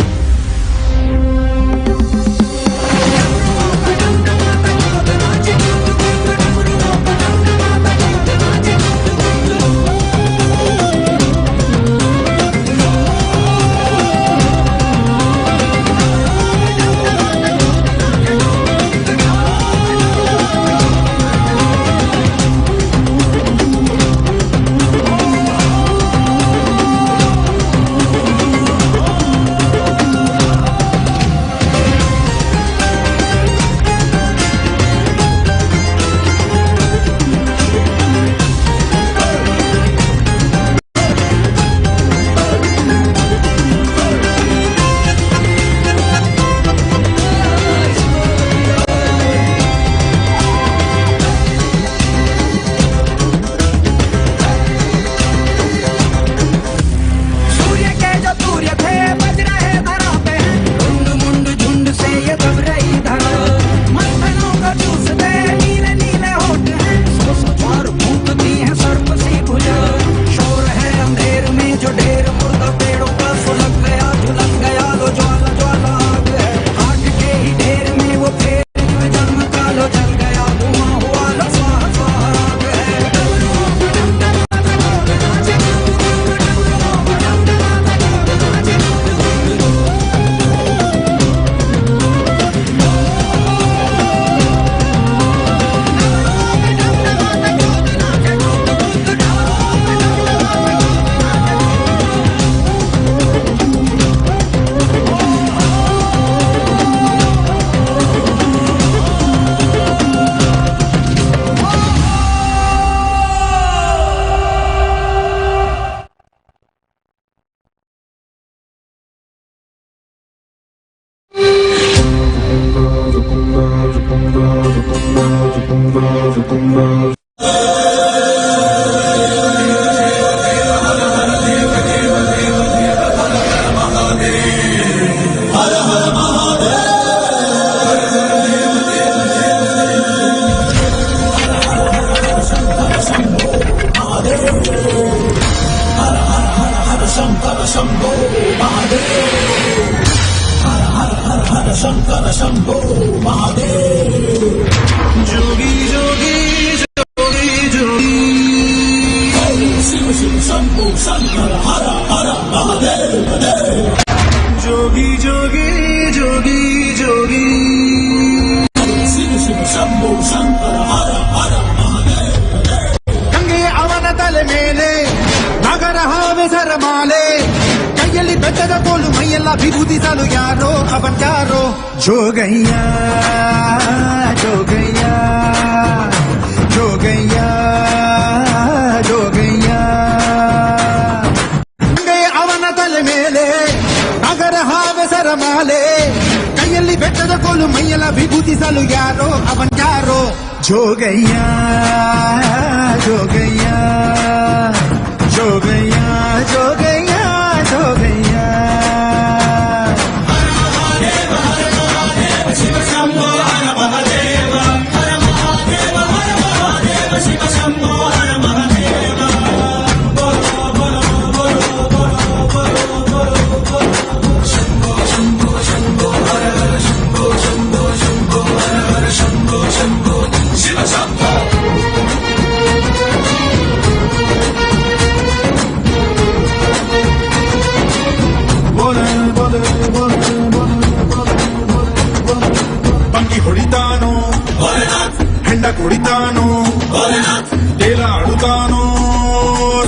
Hara Hara Hara Hara Shambhala Shambho Mahadev ಬೆಟ್ಟದ ಕೋಲು ಮೈಯೆಲ್ಲ ವಿಭೂತಿಸಲು ಯಾರೋ ಅವನ್ಯಾರೋ ಜೋಗಯ್ಯ ಜೋಗಯ್ಯ ಜೋಗಯ್ಯ ಜೋಗಯ್ಯ ಅವನ ತಲೆ ಮೇಲೆ ನಗರ ಹಾವೆಸರ ಮಾಲೆ ಕೈಯಲ್ಲಿ ಬೆಟ್ಟದ ಕೋಲು ಮೈಯೆಲ್ಲ ವಿಭೂತಿಸಲು ಯಾರೋ ಅವನ್ಯಾರೋ ಜೋಗಯ್ಯ ಜೋಗಯ್ಯ ಜೋಗಯ್ಯ ಜೋಗಯ್ಯ ಜೋಗಯ್ಯ ಬಂಗಿ ಹೊಡಿತಾನೋ ಹೆಂಡ ಕುಡಿತಾನೋ ತೇಲ ಆಡುತ್ತಾನೋ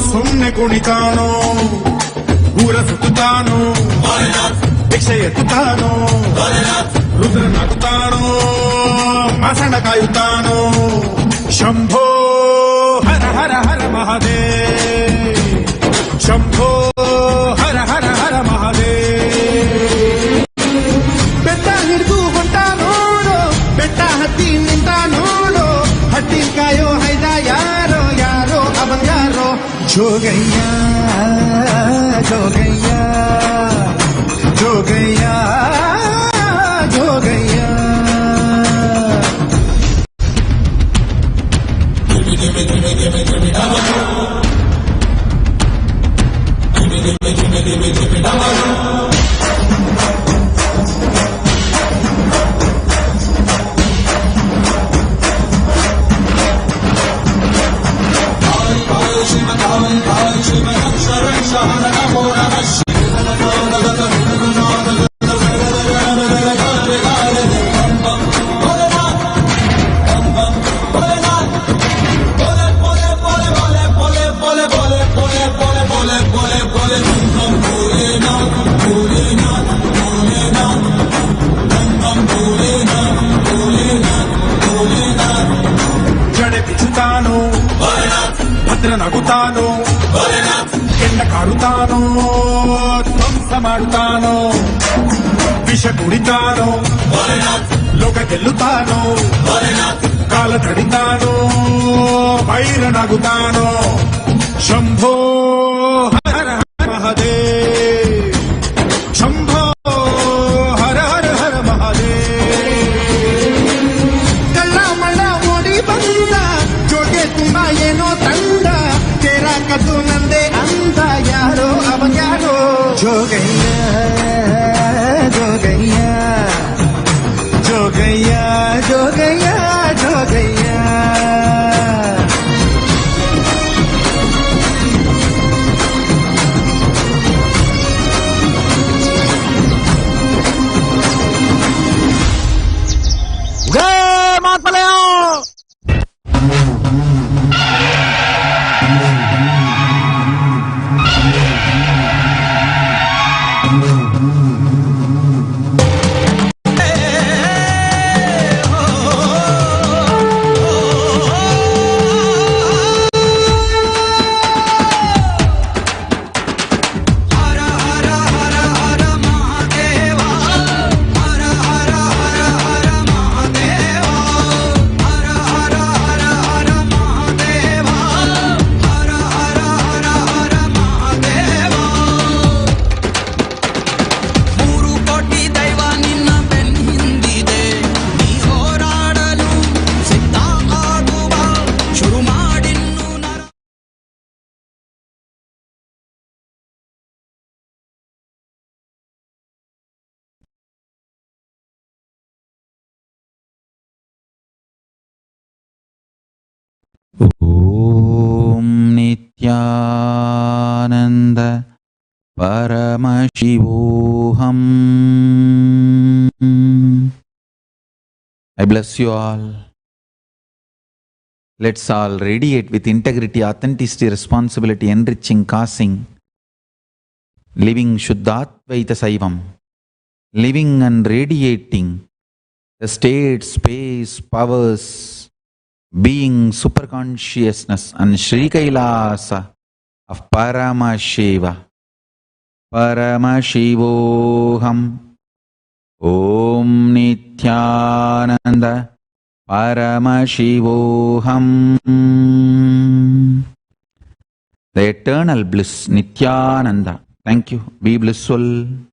ಸುಮ್ಮನೆ ಕುಣಿತಾನೋ ಊರ ಸುತ್ತುತ್ತಾನೋ ಭಿಕ್ಷೆ ಎತ್ತುತ್ತಾನೋ ರುದ್ರನಾಗುತ್ತಾನೋ ಮಾಸಣ ಕಾಯುತ್ತಾನೋ ಶಂಭೋ ಹರ ಹರ ಹರ ಮಹಾದೇವ್ ಶಂಭೋ ಹರ ಹರ ಹರ ಮಹಾದೇವ್ ಬೆಟ್ಟ ಹಿಡಿದು ಹೊಂಟ ನೋಡು ಬೆಟ್ಟ ಹತ್ತಿ ನಿಂತ ನೋಡು ಹತ್ತಿ ಕಾಯೋ ಹೈದ ಯಾರೋ ಯಾರೋ ಅವನ್ ಯಾರೋ ಜೋಗಯ್ಯ ಜೋಗಯ್ಯ ಜೋಗಯ್ಯ ಜೋಗಯ್ಯ ಜಡೆ ಬಿಚ್ಚುತ್ತಾನೋ ಭದ್ರನಾಗುತ್ತಾನೋ ಕೆಂಡ ಕಾಡುತ್ತಾನೋ ಧ್ವಂಸ ಮಾಡುತ್ತಾನೋ ವಿಷ ಕುಡಿತಾನೋ ಲೋಕ ಗೆಲ್ಲುತ್ತಾನೋ ಕಾಲ ತಡಿತಾನೋ ವೈರನಾಗುತ್ತಾನೋ ಶಂಭೋ ಹರ ಹರ ಮಹಾದೇವ್ ಶಂಭೋ ಹರ ಹರ ಹರ ಮಹಾದೇವ್ ಕಳ್ಳ ಮಳ್ಳ ಓಡಿ ಬಂದ ಜೋಗೆ ತುಂಬಾ ಏನೋ ತಂಡ ತೇರ ಕದ್ದು ನಂದೆ ಅಂದ ಯಾರೋ ಅವನ್ ಯಾರೋ ಜೋಗಯ್ಯ ಜೋಗಯ್ಯ ಜೋಗಯ್ಯ ಜೋಗಯ್ಯ ಜೋಗಯ್ಯ ॐ नित्यानन्द परमशिवोऽहम्. I bless you all. Let's all radiate with integrity, authenticity, responsibility, enriching, causing living Shuddhatvaita Saivam, living and radiating the state, space, powers, being superconsciousness and Sri Kailasa of Paramashiva. Paramashivoham Om Nityananda Paramashivoham. The eternal bliss, Nityananda. Thank you. Be blissful.